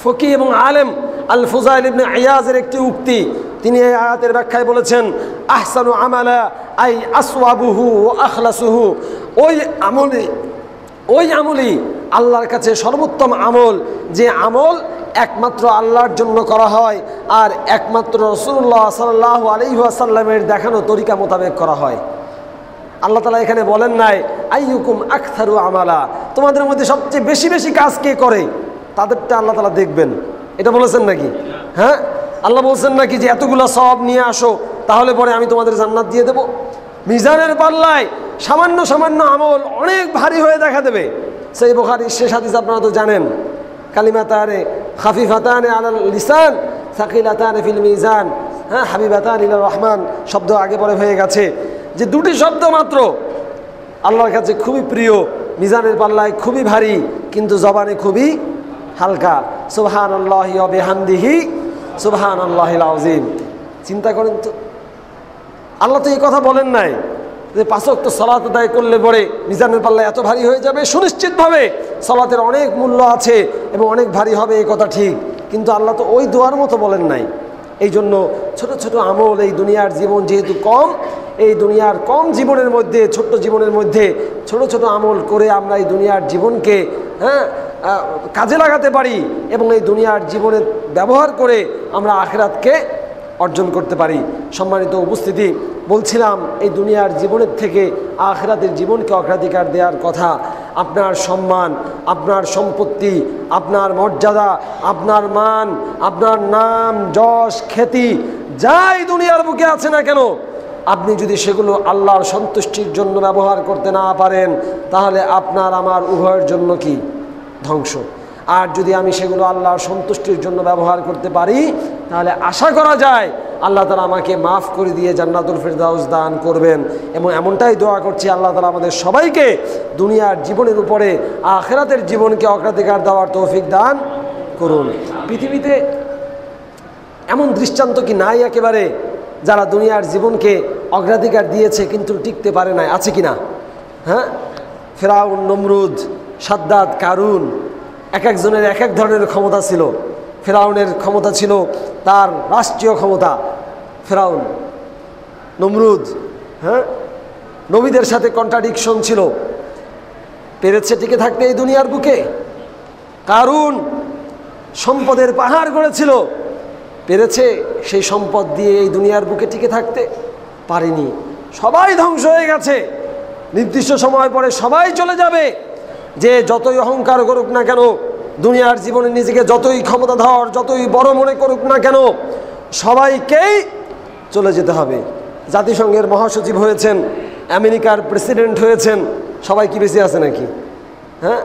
ফকিহ এবং আলেম আল ফুজাইল ইবনে ইয়াজের একটি উক্তি, তিনি এই আয়াতের ব্যাখ্যায় বলেছেন, আহসানু আমালা আই আসওয়াবুহু ওয়া আখলাসুহু। ওই আমলই আল্লাহর কাছে সর্বোত্তম আমল, যে আমল একমাত্র আল্লাহর জন্য করা হয় আর একমাত্র রাসূলুল্লাহ সাল্লাল্লাহু আলাইহি ওয়াসাল্লামের দেখানো তরিকা মোতাবেক করা হয়। আল্লাহ তাআলা এখানে বলেন নাই আইয়ুকুম আকসারু আমালা, তোমাদের মধ্যে সবচেয়ে বেশি বেশি কাজ কে করে তাদেরটা আল্লাহ তাআলা দেখবেন, এটা বলেছেন নাকি? হ্যাঁ, আল্লাহ বলছেন নাকি যে এতগুলো সওয়াব নিয়ে আসো, তাহলে পরে আমি তোমাদের জান্নাত দিয়ে দেব? মিজানের পাল্লায় সামান্য সামান্য আমল অনেক ভারী হয়ে দেখা দেবে। সেই বুখারীর শেষ হাদিস আপনারা তো জানেন, কালিমাতানে খাফিফাতানে আলাল লিসান সাকিলাতানে ফিল মিজান, হ্যাঁ, হাবিবাতান ইলার রহমান, শব্দ আগে পরে হয়ে গেছে, যে 2টি শব্দ মাত্র আল্লাহর কাছে খুবই প্রিয়, মিজানের পাল্লায় খুবই ভারী, কিন্তু জবানে খুবই হালকা। সুবহানাল্লাহি ওয়া বিহামদিহি সুবহানাল্লাহিল আযীম। চিন্তা করেন তো, আল্লাহ তো এই কথা বলেন নাই যে 5 ওয়াক্ত সালাত আদায় করলে পরে মিজানের পাল্লা এত ভারী হয়ে যাবে। সুনিশ্চিতভাবে সালাতের অনেক মূল্য আছে এবং অনেক ভারী হবে, এই কথা ঠিক, কিন্তু আল্লাহ তো ওই দোয়ার মতো বলেন নাই। এই জন্য ছোট ছোট আমল, এই দুনিয়ার জীবন যেহেতু কম, এই দুনিয়ার কম জীবনের মধ্যে, ছোট্ট জীবনের মধ্যে ছোট ছোট আমল করে আমরা এই দুনিয়ার জীবনকে কাজে লাগাতে পারি এবং এই দুনিয়ার জীবনে ব্যবহার করে আমরা আখিরাতকে অর্জন করতে পারি। সম্মানিত উপস্থিতি, বলছিলাম এই দুনিয়ার জীবনের থেকে আখিরাতের জীবনকে অগ্রাধিকার দেওয়ার কথা। আপনার সম্মান, আপনার সম্পত্তি, আপনার মর্যাদা, আপনার মান, আপনার নাম, যশ, খ্যাতি, যাই দুনিয়ার বুকে আছে না কেন, আপনি যদি সেগুলো আল্লাহর সন্তুষ্টির জন্য ব্যবহার করতে না পারেন, তাহলে আপনার আমার উভয়ের জন্য কি? ধ্বংস। আর যদি আমি সেগুলো আল্লাহর সন্তুষ্টির জন্য ব্যবহার করতে পারি, তাহলে আশা করা যায় আল্লাহ তাআলা আমাকে মাফ করে দিয়ে জান্নাতুল ফিরদাউস দান করবেন। এবং এমনটাই দোয়া করছি, আল্লাহ তাআলা আমাদের সবাইকে দুনিয়ার জীবনের উপরে আখিরাতের জীবনকে অগ্রাধিকার দেওয়ার তৌফিক দান করুন। পৃথিবীতে এমন দৃষ্টান্ত কি নাই একেবারে যারা দুনিয়ার জীবনকে অগ্রাধিকার দিয়েছে কিন্তু টিকতে পারে নাই? আছে কি না? হ্যাঁ, ফেরাউন, নমরুদ, সাদ্দাত, কারুন, এক একজনের এক এক ধরনের ক্ষমতা ছিল। ফেরাউনের ক্ষমতা ছিল তার রাষ্ট্রীয় ক্ষমতা, ফেরাউন, নমরুদ, হ্যাঁ, নবীদের সাথে কন্ট্রাডিকশন ছিল, পেরেছে টিকে থাকতে এই দুনিয়ার বুকে। কারুন সম্পদের পাহাড় গড়েছিল, পেরেছে সেই সম্পদ দিয়ে এই দুনিয়ার বুকে টিকে থাকতে? পারেনি। সবাই ধ্বংস হয়ে গেছে, নির্দিষ্ট সময় পরে সবাই চলে যাবে। যে যতই অহংকার করুক না কেন, দুনিয়ার জীবনে নিজেকে যতই ক্ষমতাধর, যতই বড় মনে করুক না কেন, সবাইকেই চলে যেতে হবে। জাতিসংঘের মহাসচিব হয়েছেন, আমেরিকার প্রেসিডেন্ট হয়েছেন, সবাই কি বেঁচে আছে নাকি? হ্যাঁ,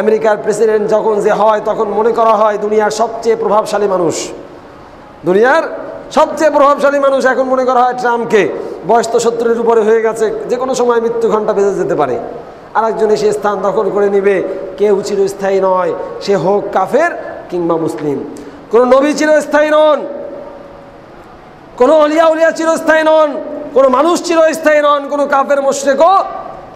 আমেরিকার প্রেসিডেন্ট যখন যে হয় তখন মনে করা হয় দুনিয়ার সবচেয়ে প্রভাবশালী মানুষ। দুনিয়ার সবচেয়ে প্রভাবশালী মানুষ এখন মনে করা হয় ট্রাম্পকে। বয়স তো 70-এর উপরে হয়ে গেছে, যে কোনো সময় মৃত্যু ঘণ্টা বেজে যেতে পারে। আরেকজন এসে স্থান দখল করে নিবে, কেউ চিরস্থায়ী নয়, সে হোক কাফের কিংবা মুসলিম। কোনো নবী চিরস্থায়ী নন, কোনো অলিয়া উলিয়া চিরস্থায়ী নন, কোনো মানুষ চিরস্থায়ী নন, কোনো কাফের মুশরিকও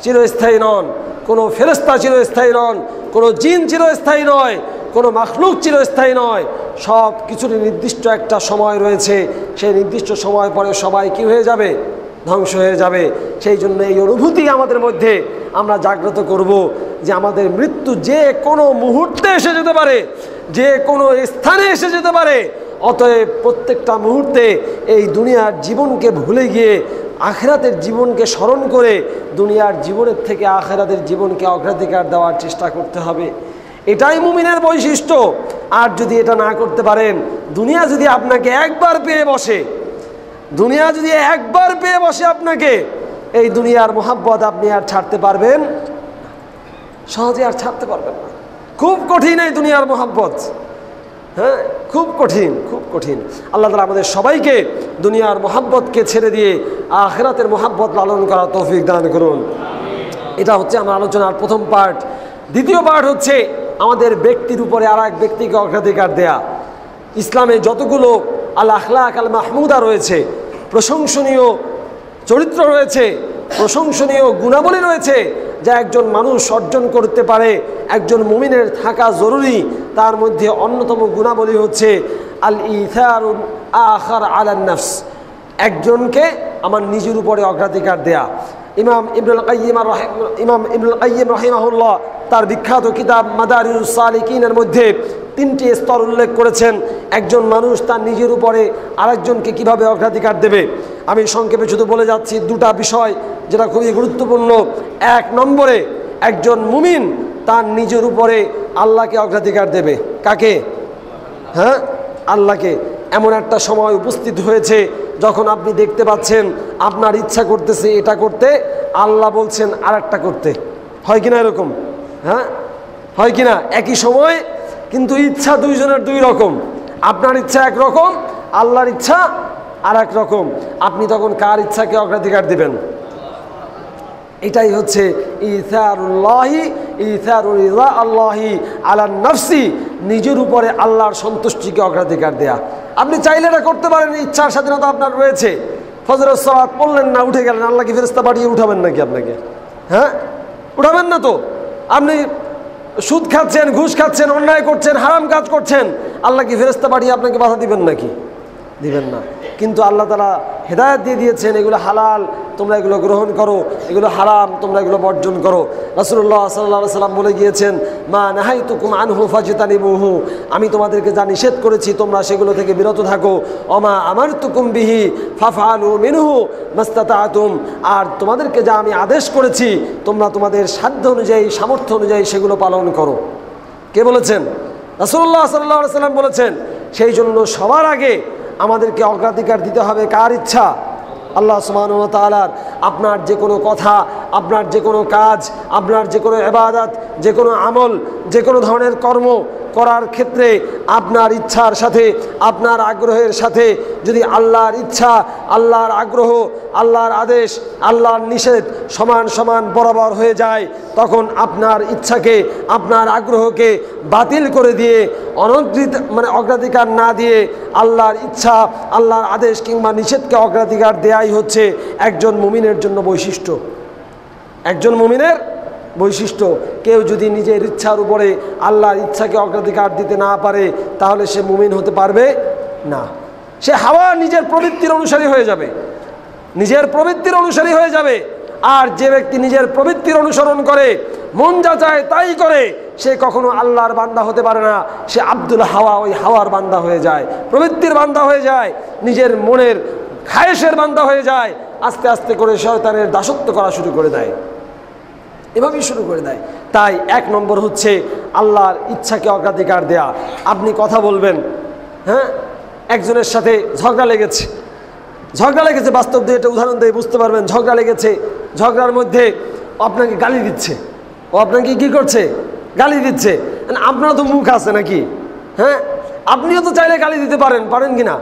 চিরস্থায়ী নন, কোনো ফেরেশতা চিরস্থায়ী নন, কোনো জিন চিরস্থায়ী নয়, কোনো মাখলুক চিরস্থায়ী নয়। সব কিছুর নির্দিষ্ট একটা সময় রয়েছে, সেই নির্দিষ্ট সময় পরে সবাই কি হয়ে যাবে? ধ্বংস হয়ে যাবে। সেই জন্য এই অনুভূতি আমাদের মধ্যে আমরা জাগ্রত করব যে আমাদের মৃত্যু যে কোনো মুহূর্তে এসে যেতে পারে, যে কোনো স্থানে এসে যেতে পারে। অতএব প্রত্যেকটা মুহূর্তে এই দুনিয়ার জীবনকে ভুলে গিয়ে আখিরাতের জীবনকে স্মরণ করে দুনিয়ার জীবনের থেকে আখিরাতের জীবনকে অগ্রাধিকার দেওয়ার চেষ্টা করতে হবে। এটাই মুমিনের বৈশিষ্ট্য। আর যদি এটা না করতে পারেন, দুনিয়া যদি আপনাকে একবার পেয়ে বসে, দুনিয়া যদি একবার পেয়ে বসে আপনাকে, এই দুনিয়ার মোহাব্বত আপনি আর ছাড়তে পারবেন? সহজে আর ছাড়তে পারবেন না। খুব কঠিন এই দুনিয়ার মোহাব্বত, হ্যাঁ, খুব কঠিন, খুব কঠিন। আল্লাহ তাআলা আমাদের সবাইকে দুনিয়ার মোহাব্বতকে ছেড়ে দিয়ে আখিরাতের মোহাব্বত লালন করার তৌফিক দান করুন। এটা হচ্ছে আমার আলোচনার প্রথম পার্ট। দ্বিতীয় পার্ট হচ্ছে আমাদের ব্যক্তির উপরে আর এক ব্যক্তিকে অগ্রাধিকার দেয়া। ইসলামে যতগুলো আল আখলাক আল মাহমুদা রয়েছে, প্রশংসনীয় চরিত্র রয়েছে, প্রশংসনীয় গুণাবলী রয়েছে, যা একজন মানুষ অর্জন করতে পারে, একজন মুমিনের থাকা জরুরি, তার মধ্যে অন্যতম গুণাবলী হচ্ছে আল ইথারুল আখার আলান নফস, একজনকে আমার নিজের উপরে অগ্রাধিকার দেয়া। ইমাম ইবনুল কাইয়্যিম রাহিমাহুল্লাহ তার বিখ্যাত কিতাব মাদারিজুস সালিকিনের মধ্যে 3টি স্তর উল্লেখ করেছেন একজন মানুষ তার নিজের উপরে আরেকজনকে কিভাবে অগ্রাধিকার দেবে। আমি সংক্ষেপে শুধু বলে যাচ্ছি 2টা বিষয় যেটা খুবই গুরুত্বপূর্ণ। 1 নম্বরে একজন মুমিন তার নিজের উপরে আল্লাহকে অগ্রাধিকার দেবে। কাকে? হ্যাঁ, আল্লাহকে। এমন একটা সময় উপস্থিত হয়েছে যখন আপনি দেখতে পাচ্ছেন আপনার ইচ্ছা করতেছে এটা করতে, আল্লাহ বলছেন আর একটা করতে। হয় কিনা এরকম? হ্যাঁ, হয় কিনা? একই সময় কিন্তু ইচ্ছা দুইজনের 2 রকম। আপনার ইচ্ছা একরকম, আল্লাহর ইচ্ছা আর এক রকম। আপনি তখন কার ইচ্ছাকে অগ্রাধিকার দিবেন? এটাই হচ্ছে ইথারুল্লাহি আল্লাহি আলান নফসি, নিজের উপরে আল্লাহর সন্তুষ্টিকে অগ্রাধিকার দেয়া। আপনি চাইলে এটা করতে পারেন, ইচ্ছার স্বাধীনতা আপনার রয়েছে। ফজরের সালাত পড়লেন না, উঠে গেলেন, আল্লাহ কি ফেরেশতা পাঠিয়ে উঠাবেন নাকি আপনাকে? হ্যাঁ, উঠাবেন না তো। আপনি সুদ খাচ্ছেন, ঘুষ খাচ্ছেন, অন্যায় করছেন, হারাম কাজ করছেন, আল্লাহ কি ফেরেশতা পাঠিয়ে আপনাকে বাধা দিবেন নাকি? দিবেন না। কিন্তু আল্লাহ তাআলা হেদায়েত দিয়ে দিয়েছেন, এগুলো হালাল, তোমরা এগুলো গ্রহণ করো, এগুলো হারাম, তোমরা এগুলো বর্জন করো। রাসূলুল্লাহ সাল্লাল্লাহু আলাইহি সাল্লাম বলে গিয়েছেন, মা নাহাইতুকুম আনহু ফাজতানিবুহু, আমি তোমাদেরকে যা নিষেধ করেছি তোমরা সেগুলো থেকে বিরত থাকো। ওমা আমারতুকুম বিহি ফাফআলু মিনহু মাস্তাতাতুম, আর তোমাদেরকে যা আমি আদেশ করেছি তোমরা তোমাদের সাধ্য অনুযায়ী, সামর্থ্য অনুযায়ী সেগুলো পালন করো। কে বলেছেন? রাসূলুল্লাহ সাল্লাল্লাহু আলাইহি সাল্লাম বলেছেন। সেই জন্য সবার আগে আমাদেরকে অগ্রাধিকার দিতে হবে কার ইচ্ছা? আল্লাহ সুবহানাহু ওয়া তাআলার। আপনার যে কোনো কথা, আপনার যে কোনো কাজ, আপনার যে কোনো ইবাদত, যে কোনো আমল, যে কোনো ধরনের কর্ম করার ক্ষেত্রে আপনার ইচ্ছার সাথে, আপনার আগ্রহের সাথে যদি আল্লাহর ইচ্ছা, আল্লাহর আগ্রহ, আল্লাহর আদেশ, আল্লাহর নিষেধ সমান সমান বরাবর হয়ে যায়, তখন আপনার ইচ্ছাকে, আপনার আগ্রহকে বাতিল করে দিয়ে অগ্রাধিকার না দিয়ে আল্লাহর ইচ্ছা, আল্লাহর আদেশ কিংবা নিষেধকে অগ্রাধিকার দেয়াই হচ্ছে একজন মুমিনের জন্য বৈশিষ্ট্য। একজন মুমিনের বৈশিষ্ট্য। কেউ যদি নিজের ইচ্ছার উপরে আল্লাহর ইচ্ছাকে অগ্রাধিকার দিতে না পারে তাহলে সে মুমিন হতে পারবে না। সে হাওয়া নিজের প্রবৃত্তির অনুসারী হয়ে যাবে, নিজের প্রবৃত্তির অনুসারী হয়ে যাবে। আর যে ব্যক্তি নিজের প্রবৃত্তির অনুসরণ করে, মন যা চায় তাই করে, সে কখনো আল্লাহর বান্দা হতে পারে না। সে আব্দুল হাওয়া, ওই হাওয়ার বান্দা হয়ে যায়, প্রবৃত্তির বান্দা হয়ে যায়, নিজের মনের খায়েশের বান্দা হয়ে যায়। আস্তে আস্তে করে শয়তানের দাসত্ব করা শুরু করে দেয়, এভাবেই শুরু করে দেয়। তাই 1 নম্বর হচ্ছে আল্লাহর ইচ্ছাকে অগ্রাধিকার দেয়া। আপনি কথা বলবেন, হ্যাঁ, একজনের সাথে ঝগড়া লেগেছে, বাস্তব দিয়ে একটা উদাহরণ দিয়ে বুঝতে পারবেন। ঝগড়া লেগেছে, ঝগড়ার মধ্যে আপনাকে গালি দিচ্ছে, ও আপনাকে কি করছে? গালি দিচ্ছে। আপনারও তো মুখ আছে নাকি? হ্যাঁ, আপনিও তো চাইলে গালি দিতে পারেন, পারেন কি না?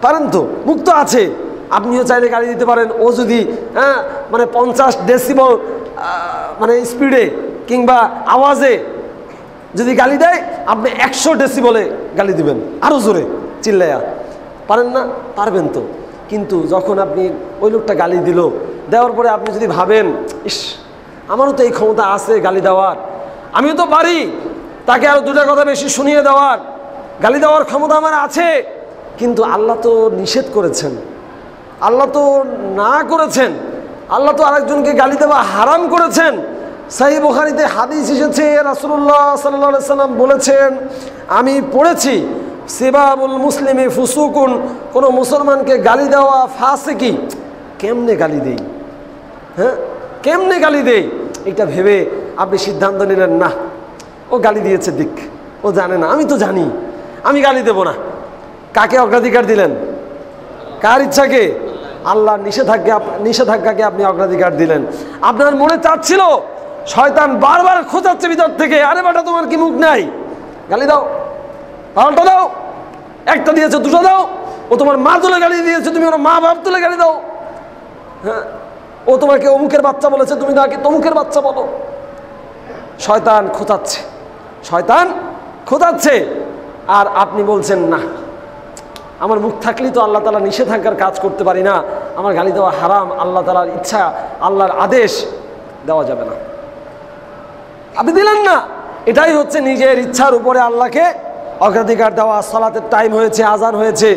পারেন তো, মুখ তো আছে, আপনিও চাইলে গালি দিতে পারেন। ও যদি 50 ডেসিবল স্পিডে কিংবা আওয়াজে যদি গালি দেয়, আপনি 100 ডেসিবলে গালি দিবেন, আরও জোরে চিল্লাইয়া। পারেন না? পারবেন তো। কিন্তু যখন আপনি ওই লোকটা গালি দিল, দেওয়ার পরে আপনি যদি ভাবেন, ইস আমারও তো এই ক্ষমতা আছে গালি দেওয়ার, আমিও তো পারি তাকে আরও দুটা কথা বেশি শুনিয়ে দেওয়ার, গালি দেওয়ার ক্ষমতা আমার আছে, কিন্তু আল্লাহ তো নিষেধ করেছেন, আল্লাহ তো না করেছেন, আল্লাহ তো আরেকজনকে গালি দেওয়া হারাম করেছেন। সহিহ বুখারীতে হাদিস এসেছে, রাসূলুল্লাহ সাল্লাল্লাহু আলাইহি সাল্লাম বলেছেন, আমি পড়েছি সিবাবুল মুসলিমি ফুসুকুন, কোনো মুসলমানকে গালি দেওয়া ফাসিকি। কেমনে গালি দেই? হ্যাঁ, কেমনে গালি দেই? এটা ভেবে আপনি সিদ্ধান্ত নিলেন, না ও গালি দিয়েছে দিক, ও জানে না, আমি তো জানি, আমি গালি দেব না। কাকে অগ্রাধিকার দিলেন? কার ইচ্ছাকে? আল্লাহর নিষেধাজ্ঞাকে আপনি অগ্রাধিকার দিলেন। আপনার মনে চাচ্ছিল, শয়তান বারবার খোঁচাচ্ছে ভিতর থেকে, আরে বেটা তোমার কি মুখ নাই, গালি দাও, পাল্টা দাও, একটা দিয়েছে দুটো দাও, ও তোমার মা তুলে গালি দিয়েছে, তুমি ওর মা বাপ তুলে গালি দাও। হ্যাঁ, ও তোমাকে অমুকের বাচ্চা বলেছে, তুমি তাকে তমুকের বাচ্চা বলো। শয়তান খোঁচাচ্ছে, শয়তান খোঁচাচ্ছে, আর আপনি বলছেন না, আমার মুখ থাকলেই তো আল্লাহ তাআলা নিষেধাজ্ঞার কাজ করতে পারি না, আমার গালি দেওয়া হারাম, আল্লাহ তাআলার ইচ্ছা, আল্লাহর আদেশ দেওয়া যাবে না, আপনি দিলেন না। এটাই হচ্ছে নিজের ইচ্ছার উপরে আল্লাহকে অগ্রাধিকার দেওয়া। সালাতের টাইম হয়েছে, আজান হয়েছে,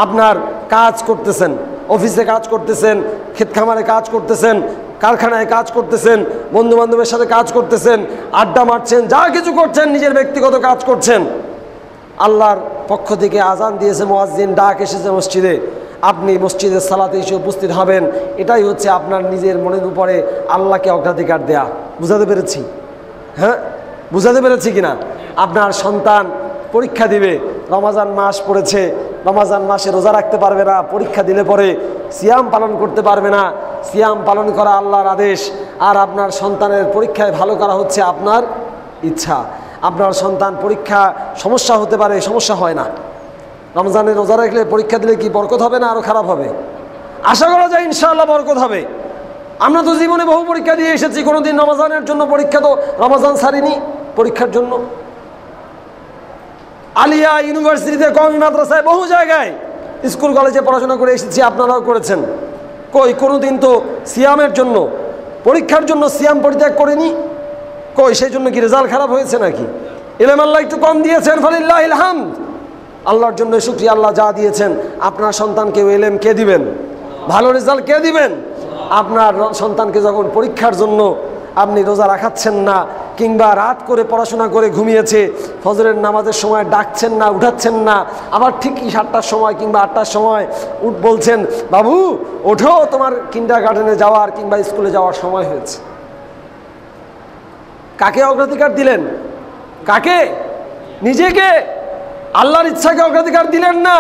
আপনার কাজ করতেছেন, অফিসে কাজ করতেছেন, ক্ষেত খামারে কাজ করতেছেন, কারখানায় কাজ করতেছেন, বন্ধু বান্ধবের সাথে কাজ করতেছেন, আড্ডা মারছেন, যা কিছু করছেন, নিজের ব্যক্তিগত কাজ করছেন, আল্লাহর পক্ষ থেকে আজান দিয়েছে, মুয়াজ্জিন ডাক এসেছে মসজিদে, আপনি মসজিদের সালাতে এসে উপস্থিত হবেন। এটাই হচ্ছে আপনার নিজের মনের উপরে আল্লাহকে অগ্রাধিকার দেয়া। বুঝাতে পেরেছি? হ্যাঁ, বুঝাতে পেরেছি কিনা? আপনার সন্তান পরীক্ষা দিবে, রমাজান মাস পড়েছে, রমাজান মাসে রোজা রাখতে পারবে না, পরীক্ষা দিলে পরে সিয়াম পালন করতে পারবে না, সিয়াম পালন করা আল্লাহর আদেশ, আর আপনার সন্তানের পরীক্ষায় ভালো করা হচ্ছে আপনার ইচ্ছা। আপনার সন্তান পরীক্ষা সমস্যা হতে পারে, সমস্যা হয় না। রমজানে রোজা রাখলে পরীক্ষা দিলে কি বরকত হবে না আরও খারাপ হবে? আশা করা যায় ইনশাআল্লাহ বরকত হবে। আমরা তো জীবনে বহু পরীক্ষা দিয়ে এসেছি, কোনোদিন রমজানের জন্য পরীক্ষা তো রমজান ছাড়িনি পরীক্ষার জন্য। আলিয়া ইউনিভার্সিটিতে, কওমি মাদ্রাসায়, বহু জায়গায় স্কুল কলেজে পড়াশোনা করে এসেছি, আপনারাও করেছেন। কই কোনোদিন তো সিয়ামের জন্য, পরীক্ষার জন্য সিয়াম পরিত্যাগ করিনি। কই সেই জন্য কি রেজাল্ট খারাপ হয়েছে নাকি? ইলম আল্লাহ একটু কম দিয়েছেন, ফালিল্লাহিল হামদ, আল্লাহর জন্য শুকরিয়া। আল্লাহ যা দিয়েছেন, আপনার সন্তানকে ইলম কে দিবেন, ভালো রেজাল্ট কে দিবেন? আপনার সন্তানকে যখন পরীক্ষার জন্য আপনি রোজা রাখাচ্ছেন না, কিংবা রাত করে পড়াশোনা করে ঘুমিয়েছে, ফজরের নামাজের সময় ডাকছেন না, উঠাচ্ছেন না, আবার ঠিকই 7টার সময় কিংবা 8টার সময় বলছেন, বাবু ওঠো, তোমার কিন্ডারগার্টেনে যাওয়ার কিংবা স্কুলে যাওয়ার সময় হয়েছে। কাকে অগ্রাধিকার দিলেন? কাকে? নিজেকে। আল্লাহর ইচ্ছাকে অগ্রাধিকার দিলেন না।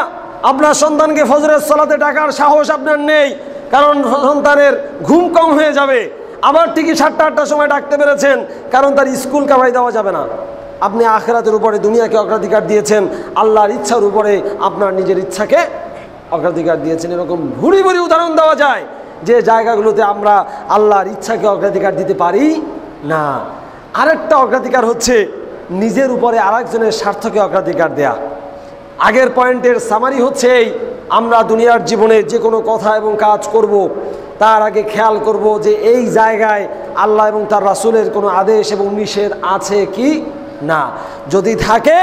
আপনার সন্তানকে ফজরের সালাতে ডাকার সাহস আপনার নেই, কারণ সন্তানের ঘুম কম হয়ে যাবে। আবার ঠিকই 7টা 8টার সময় ডাকতে পেরেছেন, কারণ তার স্কুল কামাই দেওয়া যাবে না। আপনি আখিরাতের উপরে, দুনিয়াকে অগ্রাধিকার দিয়েছেন, আল্লাহর ইচ্ছার উপরে আপনার নিজের ইচ্ছাকে অগ্রাধিকার দিয়েছেন। এরকম ভুরি ভুরি উদাহরণ দেওয়া যায় যে জায়গাগুলোতে আমরা আল্লাহর ইচ্ছাকে অগ্রাধিকার দিতে পারি না। আরেকটা অগ্রাধিকার হচ্ছে নিজের উপরে আরেকজনের স্বার্থকে অগ্রাধিকার দেয়া। আগের পয়েন্টের সামারি হচ্ছে এই, আমরা দুনিয়ার জীবনে যে কোনো কথা এবং কাজ করব, তার আগে খেয়াল করব যে এই জায়গায় আল্লাহ এবং তার রাসূলের কোনো আদেশ এবং নিষেধ আছে কি না। যদি থাকে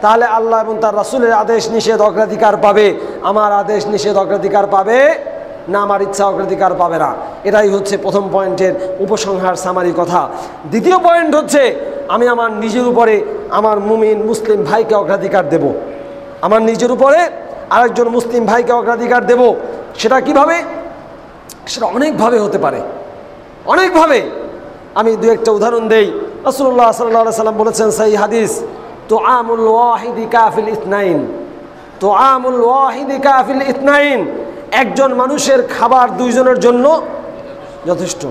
তাহলে আল্লাহ এবং তার রাসূলের আদেশ নিষেধ অগ্রাধিকার পাবে, আমার আদেশ নিষেধ অগ্রাধিকার পাবে না, আমার ইচ্ছা অগ্রাধিকার পাবে না। এটাই হচ্ছে প্রথম পয়েন্টের উপসংহার, সামারি কথা। দ্বিতীয় পয়েন্ট হচ্ছে, আমি আমার নিজের উপরে আমার মুমিন মুসলিম ভাইকে অগ্রাধিকার দেব। আমার নিজের উপরে আরেকজন মুসলিম ভাইকে অগ্রাধিকার দেব। সেটা কিভাবে? সেটা অনেকভাবে হতে পারে, অনেকভাবে। আমি দু একটা উদাহরণ দেই। রাসূলুল্লাহ সাল্লাল্লাহু আলাইহি সাল্লাম বলেছেন, সহিহ হাদিস, তুআমুল ওয়াহিদি কাফিল ইথনাইন, তুআমুল ওয়াহিদি কাফিল ইথনাইন। একজন মানুষের খাবার দুইজনের জন্য যথেষ্ট।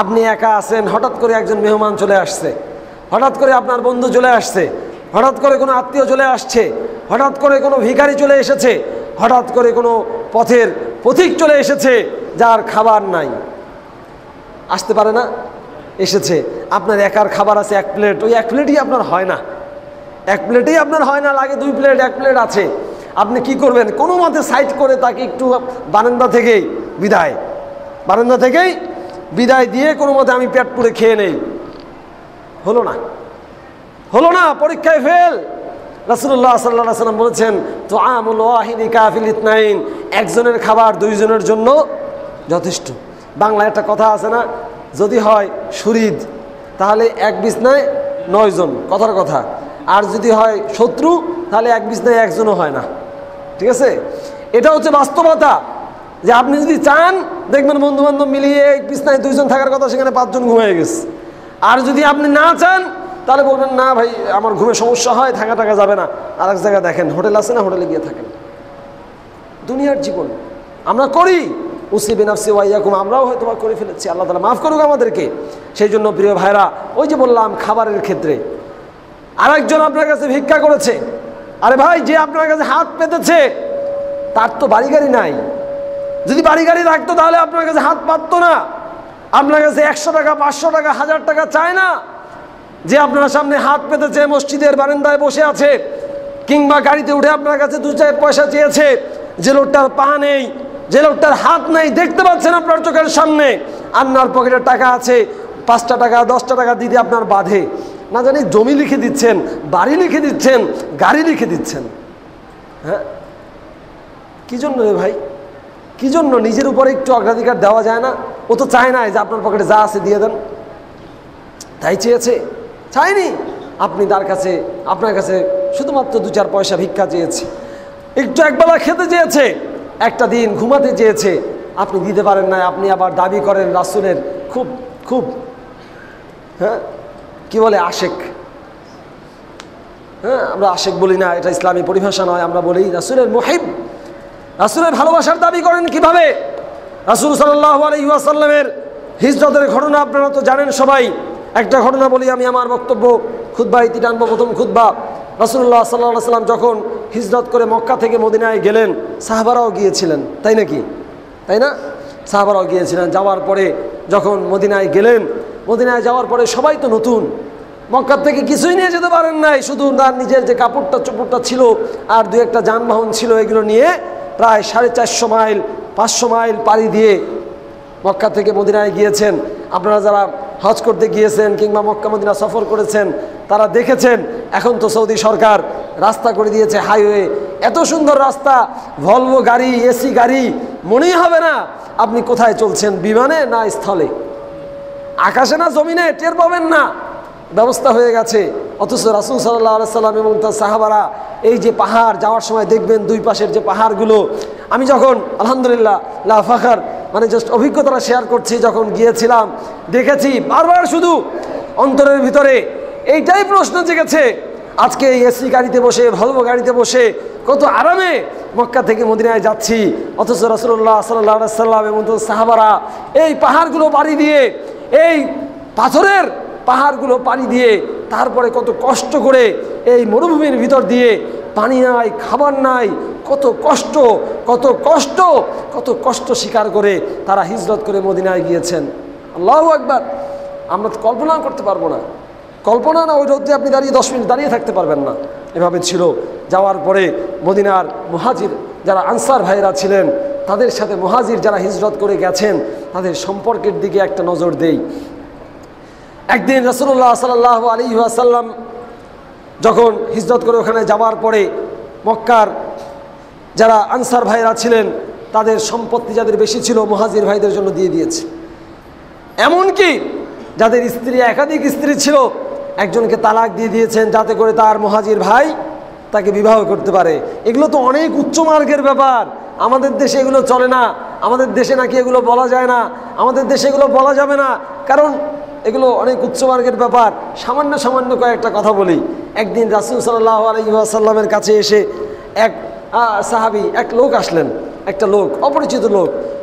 আপনি একা আছেন, হঠাৎ করে একজন মেহমান চলে আসছে, হঠাৎ করে আপনার বন্ধু চলে আসছে, হঠাৎ করে কোনো আত্মীয় চলে আসছে, হঠাৎ করে কোনো ভিখারি চলে এসেছে, হঠাৎ করে কোনো পথের পথিক চলে এসেছে যার খাবার নাই, আসতে পারে না, এসেছে, আপনার একার খাবার আছে 1 প্লেট, ওই 1 প্লেটই আপনার হয় না, 1 প্লেটেই আপনার হয় না, লাগে 2 প্লেট, 1 প্লেট আছে। আপনি কি করবেন? কোনো মতে সাইড করে তাকে একটু বারান্দা থেকেই বিদায় দিয়ে কোনো মতে আমি পেট পুরে খেয়ে নেই। হলো না, পরীক্ষায় ফেল। রাসূলুল্লাহ সাল্লাল্লাহু আলাইহি ওয়াসাল্লাম বলেছেন, তুআমুল ওয়াহিদি কাফিল ইতনাইন, একজনের খাবার দুইজনের জন্য যথেষ্ট। বাংলায় একটা কথা আছে না, যদি হয় শরীদ তাহলে এক বিছনায় 9 জন, কথার কথা। আর যদি হয় শত্রু তাহলে এক বিছনায় একজনও হয় না। ঠিক আছে, এটা হচ্ছে বাস্তবতা। যে আপনি যদি চান দেখবেন বন্ধু বান্ধব মিলিয়ে এক বিছনায় 2 জন থাকার কথা, সেখানে 5 জন ঘুমিয়ে গেছে। আর যদি আপনি না চান তাহলে বলবেন না ভাই আমার ঘুমে সমস্যা হয়, থাকা যাবে না, আর এক জায়গায় দেখেন হোটেল আছে না, হোটেলে গিয়ে থাকেন। দুনিয়ার জীবন আমরা করি, উসিবে নাফসি ওয়াইয়াকুম, আমরাও হয়তো করে ফেলেছি, আল্লাহ তাআলা মাফ করুক আমাদেরকে। সেই জন্য প্রিয় ভাইরা, ওই যে বললাম খাবারের ক্ষেত্রে আরেকজন আপনার কাছে ভিক্ষা করেছে, আরে ভাই যে আপনার কাছে হাত পেতেছে তার তো বাড়ি গাড়ি নাই। যদি বাড়ি গাড়ি থাকতো তাহলে আপনার কাছে হাত পাততো না। আপনার কাছে 100 টাকা 500 টাকা 1000 টাকা চায় না। যে আপনার সামনে হাত পেতেছে, মসজিদের বারান্দায় বসে আছে, কিংবা গাড়িতে উঠে আপনার কাছে 2-4 পয়সা চেয়েছে, যে লোকটার পা নেই, যে লোকটার হাত নেই, দেখতে পাচ্ছেন আপনার চোখের সামনে, আপনার পকেটে টাকা আছে, 5টা টাকা 10টা টাকা দিতে আপনার বাধে না। জানি জমি লিখে দিচ্ছেন, বাড়ি লিখে দিচ্ছেন, গাড়ি লিখে দিচ্ছেন। হ্যাঁ, কি জন্য রে ভাই? কি জন্য? নিজের উপরে একটু অগ্রাধিকার দেওয়া যায় না? ও তো চায় না যে আপনার পকেটে যা আছে দিয়ে দেন, তাই চেয়েছে, চাইনি। আপনি আপনার কাছে শুধুমাত্র 2-4 পয়সা ভিক্ষা চেয়েছে, একটু একবেলা খেতে চেয়েছে, একটা দিন ঘুমাতে চেয়েছে, আপনি দিতে পারেন না। আপনি আবার দাবি করেন রাসূলের খুব কি বলে আশেক। আমরা আশেক বলি না, এটা ইসলামী পরিভাষা নয়, আমরা বলি রাসূলের মুহিব। রাসূলের ভালোবাসার দাবি করেন কিভাবে? রাসূল সাল্লাল্লাহু আলাইহি ওয়াসাল্লামের হিজরতের ঘটনা আপনারা তো জানেন সবাই। একটা ঘটনা বলি আমি, আমার বক্তব্য খুতবায় টানবো। প্রথম খুতবা, রাসূলুল্লাহ সাল্লাল্লাহু আলাইহি ওয়াসাল্লাম যখন হিজরত করে মক্কা থেকে মদিনায় গেলেন, সাহাবারাও গিয়েছিলেন, তাই না? সাহাবারাও গিয়েছিলেন। যাওয়ার পরে যখন মদিনায় গেলেন, মদিনায় যাওয়ার পরে সবাই তো নতুন, মক্কা থেকে কিছুই নিয়ে যেতে পারেন নাই, শুধু তার নিজের যে চোপড়টা ছিল আর 2-একটা যানবাহন ছিল, এগুলো নিয়ে প্রায় 450 মাইল 500 মাইল পাড়ি দিয়ে মক্কা থেকে মদিনায় গিয়েছেন। আপনারা যারা হজ করতে গিয়েছেন কিংবা মক্কা মদিনা সফর করেছেন তারা দেখেছেন, এখন তো সৌদি সরকার রাস্তা করে দিয়েছে, হাইওয়ে, এত সুন্দর রাস্তা, ভলভো গাড়ি, এসি গাড়ি, মনেই হবে না আপনি কোথায় চলছেন, বিমানে না স্থলে, আকাশে না জমিনে, টের পাবেন না, ব্যবস্থা হয়ে গেছে। অথচ রাসূল সাল্লাল্লাহু আলাইহি সাল্লাম এবং তার সাহাবারা এই যে পাহাড়, যাওয়ার সময় দেখবেন 2 পাশের যে পাহাড়গুলো, আমি যখন আলহামদুলিল্লাহ লা ফাখর মানে জাস্ট অভিজ্ঞতাটা শেয়ার করছি, যখন গিয়েছিলাম দেখেছি, বারবার শুধু অন্তরের ভিতরে এইটাই প্রশ্ন জেগেছে, আজকে এই এসি গাড়িতে বসে, ভলভো গাড়িতে বসে কত আরামে মক্কা থেকে মদিনায় যাচ্ছি, অথচ রাসূলুল্লাহ সাল্লাল্লাহু আলাইহি সাল্লাম এবং তার সাহাবারা এই পাহাড়গুলো পাড়ি দিয়ে, এই পাথরের পাহাড়গুলো পাড়ি দিয়ে, তারপরে কত কষ্ট করে এই মরুভূমির ভিতর দিয়ে, পানি নাই, খাবার নাই, কত কষ্ট স্বীকার করে তারা হিজরত করে মদিনায় গিয়েছেন। আল্লাহু আকবার! আমরা তো কল্পনা করতে পারবো না, কল্পনা না, ওই রোদে আপনি 10 মিনিট দাঁড়িয়ে থাকতে পারবেন না, এভাবে ছিল। যাওয়ার পরে মদিনার মুহাজির যারা আনসার ভাইরা ছিলেন, তাদের সাথে মুহাজির যারা হিজরত করে গেছেন তাদের সম্পর্কের দিকে একটা নজর দেই। একদিন রাসূলুল্লাহ সাল্লাল্লাহু আলাইহি ওয়াসাল্লাম যখন হিজরত করে ওখানে যাওয়ার পরে মক্কার যারা আনসার ভাইরা ছিলেন তাদের সম্পত্তি যাদের বেশি ছিল মুহাজির ভাইদের জন্য দিয়ে দিয়েছে। এমনকি যাদের স্ত্রী, একাধিক স্ত্রী ছিল, একজনকে তালাক দিয়ে দিয়েছেন যাতে করে তার মুহাজির ভাই তাকে বিবাহ করতে পারে। এগুলো তো অনেক উচ্চ মার্গের ব্যাপার, আমাদের দেশে এগুলো চলে না, আমাদের দেশে নাকি এগুলো বলা যায় না, আমাদের দেশে এগুলো বলা যাবে না, কারণ এগুলো অনেক উচ্চমার্গের ব্যাপার। সামান্য কয়েকটা কথা বলি। একদিন রাসূল সাল্লাল্লাহু আলাইহি ওয়াসাল্লামের কাছে এসে এক সাহাবী, এক লোক আসলেন, একটা লোক, অপরিচিত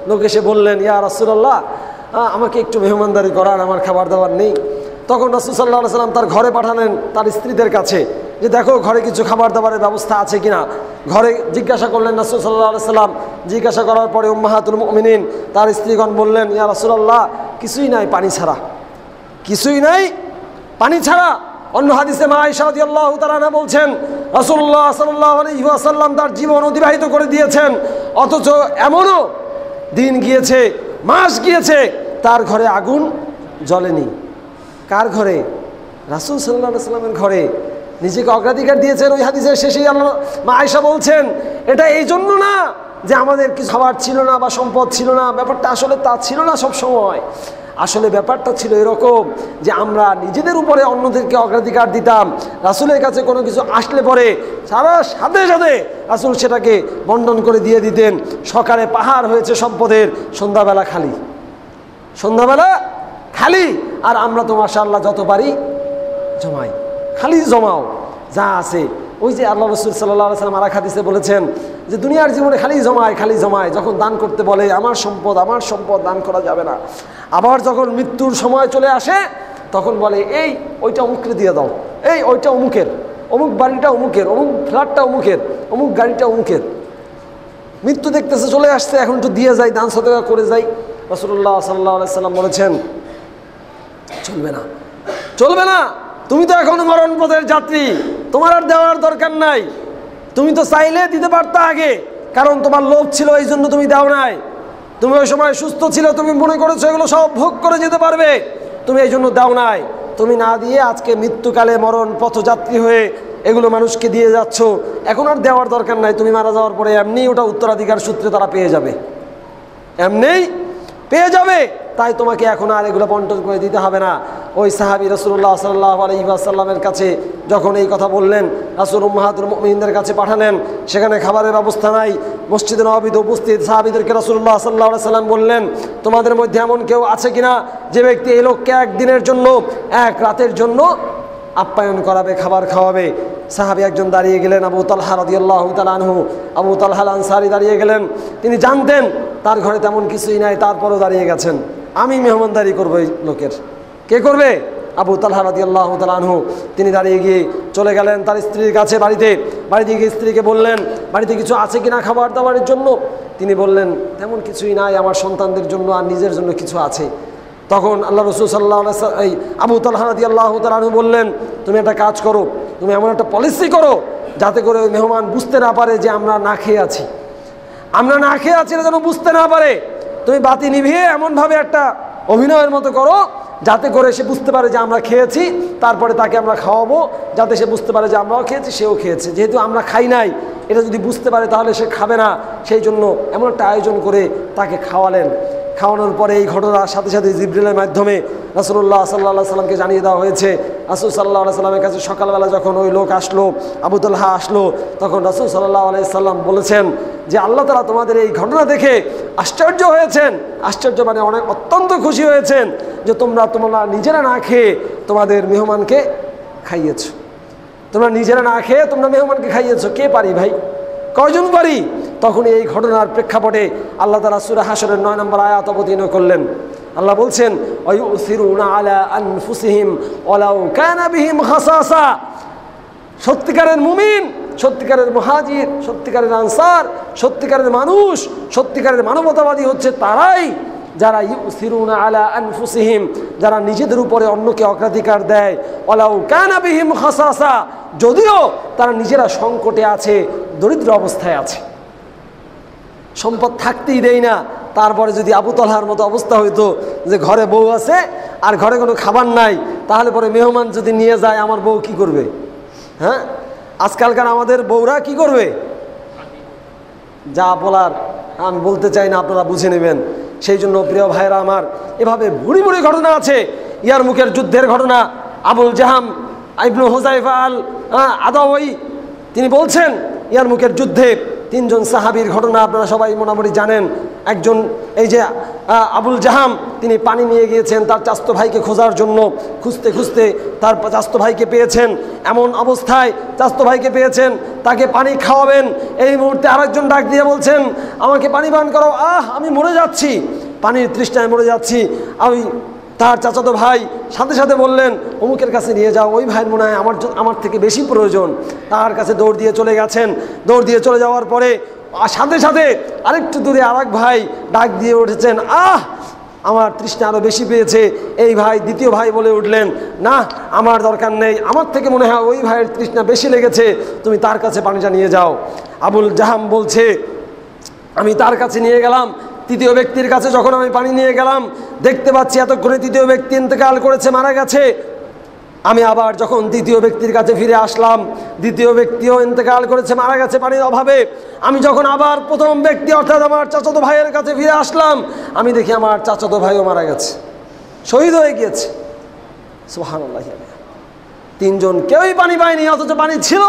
লোক এসে বললেন, ইয়া রাসূলুল্লাহ, আমাকে একটু মেহমানদারি করান, আমার খাবার দাবার নেই। তখন রাসূল সাল্লাল্লাহু আলাইহি ওয়াসাল্লাম তার ঘরে পাঠালেন তার স্ত্রীদের কাছে যে দেখো ঘরে কিছু খাবার দাবারের ব্যবস্থা আছে কিনা। ঘরে জিজ্ঞাসা করলেন রাসূল সাল্লাল্লাহু আলাইহি ওয়াসাল্লাম। জিজ্ঞাসা করার পরে উম্মাহাতুল মুমিনিন তার স্ত্রীগণ বললেন, ইয়া রাসূলুল্লাহ, কিছুই নাই পানি ছাড়া, কিছুই নাই পানি ছাড়া। অন্য হাদিসে মা আয়েশা রাদিয়াল্লাহু তাআলা বলছেন রাসূলুল্লাহ সাল্লাল্লাহু আলাইহি ওয়াসাল্লাম তার জীবন অতিবাহিত করে দিয়েছেন, অথচ এমনও দিন গিয়েছে, মাস গিয়েছে, তার ঘরে আগুন জ্বলেনি। কার ঘরে? রাসূল সাল্লাল্লাহু আলাইহি ওয়াসাল্লামের ঘরে নিজেকে অগ্রাধিকার দিয়েছেন। ওই হাদিসের শেষেই আল্লাহ মা আয়েশা বলছেন, এটা এই জন্য না যে আমাদের কিছু খাবার ছিল না বা সম্পদ ছিল না, ব্যাপারটা আসলে তা ছিল না সব সময়। আসলে ব্যাপারটা ছিল এরকম যে আমরা নিজেদের উপরে অন্যদেরকে অগ্রাধিকার দিতাম। রাসূলের কাছে কোনো কিছু আসলে পরে সারা সাথে সাথে রাসূল সেটাকে বন্টন করে দিয়ে দিতেন। সকালে পাহাড় হয়েছে সম্পদের, সন্ধ্যাবেলা খালি, সন্ধ্যাবেলা খালি। আর আমরা তো মাশাআল্লাহ যত পারি জমাই, খালি জমাও যা আছে। ওই যে আল্লাহ রাসূল সাল্লাল্লাহু আলাইহি ওয়াসাল্লাম আরেক হাদিসে বলেছেন যে দুনিয়ার জীবনে খালি জমায়, খালি জমায়। যখন দান করতে বলে আমার সম্পদ দান করা যাবে না। আবার যখন মৃত্যুর সময় চলে আসে তখন বলে এই ওইটা অমুককে দিয়ে দাও, এই ওইটা অমুকের, অমুক বাড়িটা অমুকের, অমুক ফ্ল্যাটটা অমুকের, অমুক গাড়িটা অমুকের। মৃত্যু দেখতেছে চলে আসছে, এখন একটু দিয়ে যাই, দান সদকা করে যাই। রাসূলুল্লাহ সাল্লাল্লাহু আলাইহি ওয়াসাল্লাম বলেছেন চলবে না, চলবে না। তুমি তো এখন মরণ পথের যাত্রী, তোমার আর দেওয়ার দরকার নাই। তুমি তো চাইলে দিতে পারতা আগে, কারণ তোমার লোভ ছিল, এই জন্য তুমি দাও নাই। তুমি ওই সময় সুস্থ ছিল, তুমি মনে করেছো এগুলো সব ভোগ করে যেতে পারবে, তুমি এই জন্য দাও নাই। তুমি না দিয়ে আজকে মৃত্যুকালে মরণ পথযাত্রী হয়ে এগুলো মানুষকে দিয়ে যাচ্ছ, এখন আর দেওয়ার দরকার নাই। তুমি মারা যাওয়ার পরে এমনি ওটা উত্তরাধিকার সূত্রে তারা পেয়ে যাবে, এমনিই পেয়ে যাবে। তাই তোমাকে এখন আর এগুলো বন্টন করে দিতে হবে না। ওই সাহাবী রাসূলুল্লাহ সাল্লাল্লাহু আলাইহি ওয়াসাল্লামের কাছে যখন এই কথা বললেন, রাসূল উম্মাহাতুল মুমিনিনদের কাছে পাঠালেন, সেখানে খাবারের ব্যবস্থা নাই। মসজিদে নববীতে উপস্থিত সাহাবীদেরকে রাসূলুল্লাহ সাল্লাল্লাহু আলাইহি ওয়াসাল্লাম বললেন, তোমাদের মধ্যে এমন কেউ আছে কিনা যে ব্যক্তি এই লোককে একদিনের জন্য, এক রাতের জন্য আপ্যায়ন করাবে, খাবার খাওয়াবে? সাহাবী একজন দাঁড়িয়ে গেলেন, আবু তালহা রাদিয়াল্লাহু তাআলা আনহু, আবু তালহা আল আনসারী দাঁড়িয়ে গেলেন। তিনি জানতেন তার ঘরে তেমন কিছুই নাই, তারপরও দাঁড়িয়ে গেছেন, আমি মেহমানদারি করবো এই লোকের। কে করবে? আবু তালহা রাদিয়াল্লাহু তাআলা আনহু। তিনি দাঁড়িয়ে গিয়ে চলে গেলেন তার স্ত্রীর কাছে, বাড়িতে গিয়ে স্ত্রীকে বললেন বাড়িতে কিছু আছে কিনা খাবার দাবারের জন্য। তিনি বললেন তেমন কিছুই নাই, আমার সন্তানদের জন্য আর নিজের জন্য কিছু আছে। তখন আল্লাহ রাসূল সাল্লাল্লাহু আলাইহি ওয়াসাল্লাম এই আবু তালহা রাদিয়াল্লাহু তাআলা আনহু বললেন, তুমি একটা কাজ করো, তুমি এমন একটা পলিসি করো যাতে করে ওই মেহমান বুঝতে না পারে যে আমরা না খেয়ে আছি, আমরা না খেয়ে আছি এটা যেন বুঝতে না পারে। তুমি বাতি নিভিয়ে এমনভাবে একটা অভিনয়ের মতো করো যাতে করে সে বুঝতে পারে যে আমরা খেয়েছি, তারপরে তাকে আমরা খাওয়াবো, যাতে সে বুঝতে পারে যে আমরাও খেয়েছি, সেও খেয়েছে। যেহেতু আমরা খাই নাই এটা যদি বুঝতে পারে তাহলে সে খাবে না, সেই জন্য এমন একটা আয়োজন করে তাকে খাওয়ালেন। খাওয়ানোর পরে এই ঘটনার সাথে সাথে জিবরিলের মাধ্যমে রাসূলুল্লাহ সাল্লাল্লাহু আলাইহি সাল্লামকে জানিয়ে দেওয়া হয়েছে। রাসূল সাল্লাল্লাহু আলাইহি সাল্লামের কাছে সকালবেলা যখন ওই লোক আসলো, আবু তালহা আসলো, তখন রাসূল সাল্লাল্লাহু আলাইহি সাল্লাম বলেছেন যে আল্লাহ তাআলা তোমাদের এই ঘটনা দেখে আশ্চর্য হয়েছেন, আশ্চর্য মানে অনেক অত্যন্ত খুশি হয়েছেন যে তোমরা নিজেরা না খেয়ে তোমাদের মেহমানকে খাইয়েছ, তোমরা নিজেরা না খেয়ে তোমরা মেহমানকে খাইয়েছ। কে পারি ভাই, কয়জন পারি? তখন এই ঘটনার প্রেক্ষাপটে আল্লাহ তাআলা সূরা হাশরের 9 নম্বর আয়াত অবতীর্ণ করলেন। আল্লাহ বলছেন ওয়ায়ুসিরুনা আলা আনফুসিহিম ওয়ালাউ কানা বিহিম খাসাসা। সত্যিকারের মুমিন, সত্যিকারের মুহাজির, সত্যিকারের আনসার, সত্যিকারের মানুষ, সত্যিকারের মানবতাবাদী হচ্ছে তারাই যারা ইউসিরুনা আলা আনফুসিহিম, যারা নিজেদের উপরে অন্যকে অগ্রাধিকার দেয়। ওয়ালাউ কানা বিহিম খাসাসা, যদিও তারা নিজেরা সংকটে আছে, দরিদ্র অবস্থায় আছে, সম্পদ থাকতেই দেয় না। তারপরে যদি আবু তালহার মতো অবস্থা হইতো যে ঘরে বউ আছে আর ঘরে কোনো খাবার নাই, তাহলে পরে মেহমান যদি নিয়ে যায় আমার বউ কি করবে? হ্যাঁ, আজকালকার আমাদের বউরা কি করবে? যা বলার আমি বলতে চাই না, আপনারা বুঝে নেবেন। সেই জন্য প্রিয় ভাইরা আমার, এভাবে ভুড়ি ভুড়ি ঘটনা আছে। ইয়ারমুকের যুদ্ধের ঘটনা, আবুল জাহাম ইবনু হুযায়ফা আল আদাওয়ী তিনি বলছেন ইয়ারমুকের যুদ্ধে 3 জন সাহাবীর ঘটনা আপনারা সবাই মোটামুটি জানেন। একজন এই যে আবুল জাহাম, তিনি পানি নিয়ে গিয়েছেন তার চাচতো ভাইকে খোঁজার জন্য, খুঁজতে খুঁজতে তার চাচতো ভাইকে পেয়েছেন। এমন অবস্থায় চাচতো ভাইকে পেয়েছেন, তাকে পানি খাওয়াবেন, এই মুহূর্তে আরেকজন ডাক দিয়ে বলছেন আমাকে পানি পান করাও, আমি মরে যাচ্ছি, পানির তৃষ্ণায় মরে যাচ্ছি। তার চাচাতো ভাই সাথে সাথে বললেন অমুকের কাছে নিয়ে যাও, ওই ভাইয়ের মনে হয় আমার থেকে বেশি প্রয়োজন। তার কাছে দৌড় দিয়ে চলে গেছেন। দৌড় দিয়ে চলে যাওয়ার পরে সাথে সাথে আরেকটু দূরে আরেক ভাই ডাক দিয়ে উঠেছেন, আমার তৃষ্ণা আরও বেশি পেয়েছে। এই ভাই দ্বিতীয় ভাই বলে উঠলেন, না আমার দরকার নেই, আমার থেকে মনে হয় ওই ভাইয়ের তৃষ্ণা বেশি লেগেছে, তুমি তার কাছে পানিটা নিয়ে যাও। আবুল জাহাম বলছে, আমি তার কাছে নিয়ে গেলাম। তৃতীয় ব্যক্তির কাছে যখন আমি পানি নিয়ে গেলাম, দেখতে পাচ্ছি এতক্ষণে তৃতীয় ব্যক্তি ইন্তেকাল করেছে, মারা গেছে। আমি আবার যখন দ্বিতীয় ব্যক্তির কাছে ফিরে আসলাম, দ্বিতীয় ব্যক্তিও ইন্তেকাল করেছে, মারা গেছে পানির অভাবে। আমি যখন আবার প্রথম ব্যক্তি অর্থাৎ আমার চাচাতো ভাইয়ের কাছে ফিরে আসলাম, আমি দেখি আমার চাচাতো ভাইও মারা গেছে, শহীদ হয়ে গিয়েছে। সুবহানাল্লাহ। তিনজন কেউই পানি পায়নি, অথচ পানি ছিল।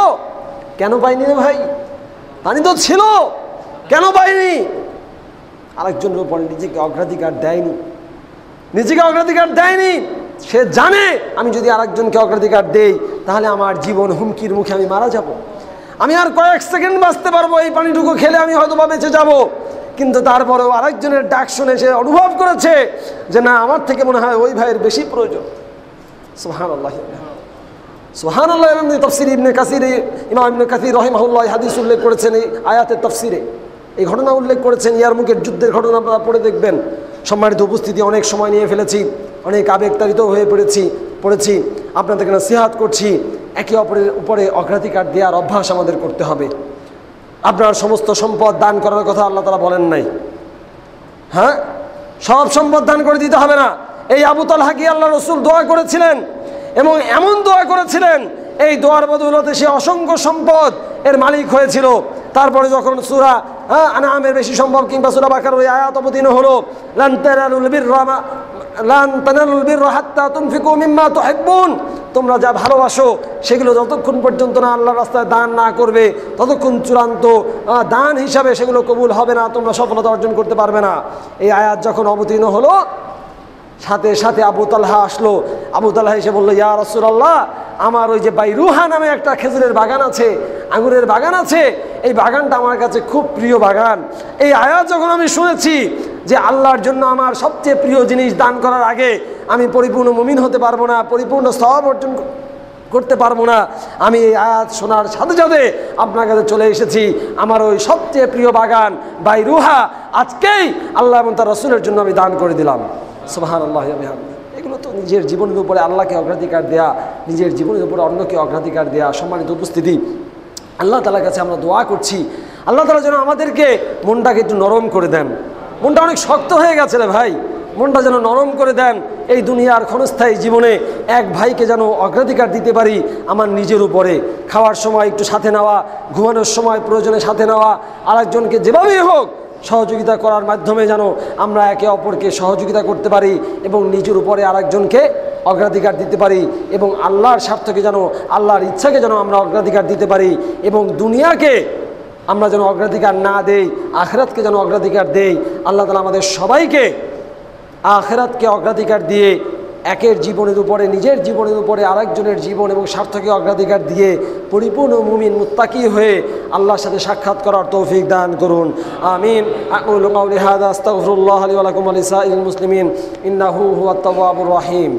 কেন পাইনি রে ভাই? পানি তো ছিল, কেন পাইনি? আরেকজনের উপর নিজেকে অগ্রাধিকার দেয়নি, নিজেকে অগ্রাধিকার দেয়নি। সে জানে আমি যদি আরেকজনকে অগ্রাধিকার দেই তাহলে আমার জীবন হুমকির মুখে, আমি মারা যাব। আমি আর কয়েক সেকেন্ড বাঁচতে পারবো, এই পানিটুকু খেলে আমি হয়তো বা বেঁচে যাব। কিন্তু তারপরেও আরেকজনের ডাক শুনে সে অনুভব করেছে যে না, আমার থেকে মনে হয় ওই ভাইয়ের বেশি প্রয়োজন। সুবহানাল্লাহ, সুবহানাল্লাহ। তাফসীর ইবনে কাসির, ইমাম ইবনে কাসির রাহিমাহুল্লাহ হাদিস উল্লেখ করেছেন এই আয়াতের তাফসীরে, এই ঘটনা উল্লেখ করেছেন। ইয়ারমুকের যুদ্ধের ঘটনা আপনারা পড়ে দেখবেন। সম্মানিত উপস্থিতি, অনেক সময় নিয়ে ফেলেছি, অনেক আবেগতাড়িত হয়ে পড়েছি। আপনাদেরকে নসিহত করছি, একে অপরের উপরে অগ্রাধিকার দেওয়ার অভ্যাস আমাদের করতে হবে। আপনার সমস্ত সম্পদ দান করার কথা আল্লাহ তাআলা বলেন নাই। হ্যাঁ, সব সম্পদ দান করে দিতে হবে না। এই আবু তালহা কি আল্লাহ রসুল দোয়া করেছিলেন, এবং এমন দোয়া করেছিলেন, এই দোয়ার বদৌলতে সে অসংখ্য সম্পদ এর মালিক হয়েছিল। তারপরে যখন সূরা আনআমের বেশি সম্ভব কিংবা সূরা বাকারার ওই আয়াত অবতীর্ণ হলো, লান তানালুল বিররা হাত্তা তুনফিকু মিম্মা তুহিব্বুন, তোমরা যা ভালোবাসো সেগুলো যতক্ষণ পর্যন্ত না আল্লাহর রাস্তায় দান না করবে, ততক্ষণ চূড়ান্ত দান হিসাবে সেগুলো কবুল হবে না, তোমরা সফলতা অর্জন করতে পারবে না। এই আয়াত যখন অবতীর্ণ হলো, সাথে সাথে আবু তালহা আসলো। আবু তালহা এসে বললো, ইয়া রাসূলুল্লাহ, আমার ওই যে বাইরুহা নামে একটা খেজুরের বাগান আছে, আঙুরের বাগান আছে, এই বাগানটা আমার কাছে খুব প্রিয় বাগান। এই আয়াত যখন আমি শুনেছি যে আল্লাহর জন্য আমার সবচেয়ে প্রিয় জিনিস দান করার আগে আমি পরিপূর্ণ মুমিন হতে পারবো না, পরিপূর্ণ সওয়াব অর্জন করতে পারবো না, আমি এই আয়াত শোনার সাথে সাথে আপনার কাছে চলে এসেছি। আমার ওই সবচেয়ে প্রিয় বাগান বাইরুহা আজকেই আল্লাহ এবং তার রাসূলের জন্য আমি দান করে দিলাম। সুবহানাল্লাহ। এগুলো তো নিজের জীবনের উপরে আল্লাহকে অগ্রাধিকার দেয়া, নিজের জীবনের উপরে অন্যকে অগ্রাধিকার দেয়া। সম্মানিত উপস্থিতি, আল্লাহ তাআলার কাছে আমরা দোয়া করছি, আল্লাহ তাআলা যেন আমাদেরকে মনটাকে একটু নরম করে দেন। মনটা অনেক শক্ত হয়ে গেছে রে ভাই, মনটা যেন নরম করে দেন। এই দুনিয়ার ক্ষণস্থায়ী জীবনে এক ভাইকে যেন অগ্রাধিকার দিতে পারি আমার নিজের উপরে। খাওয়ার সময় একটু সাথে নেওয়া, ঘুমানোর সময় প্রয়োজনে সাথে নেওয়া, আরেকজনকে যেভাবেই হোক সহযোগিতা করার মাধ্যমে যেন আমরা একে অপরকে সহযোগিতা করতে পারি এবং নিজের উপরে আরেকজনকে অগ্রাধিকার দিতে পারি, এবং আল্লাহর স্বার্থকে যেন, আল্লাহর ইচ্ছাকে যেন আমরা অগ্রাধিকার দিতে পারি, এবং দুনিয়াকে আমরা যেন অগ্রাধিকার না দেই, আখিরাতকে যেন অগ্রাধিকার দেই। আল্লাহ তাআলা আমাদের সবাইকে আখিরাতকে অগ্রাধিকার দিয়ে একের জীবনের উপরে, নিজের জীবনের উপরে আরেকজনের জীবন এবং স্বার্থকে অগ্রাধিকার দিয়ে পরিপূর্ণ মুমিন মুত্তাকি হয়ে আল্লাহর সাথে সাক্ষাৎ করার তৌফিক দান করুন। আমিন। আকুলু কাউলি হাযা আস্তাগফিরুল্লাহ লি ওয়া লাকুম ওয়া লিসাইরিল মুসলিমিন ইন্নাহু হুয়াত তাওয়াবুর রহিম।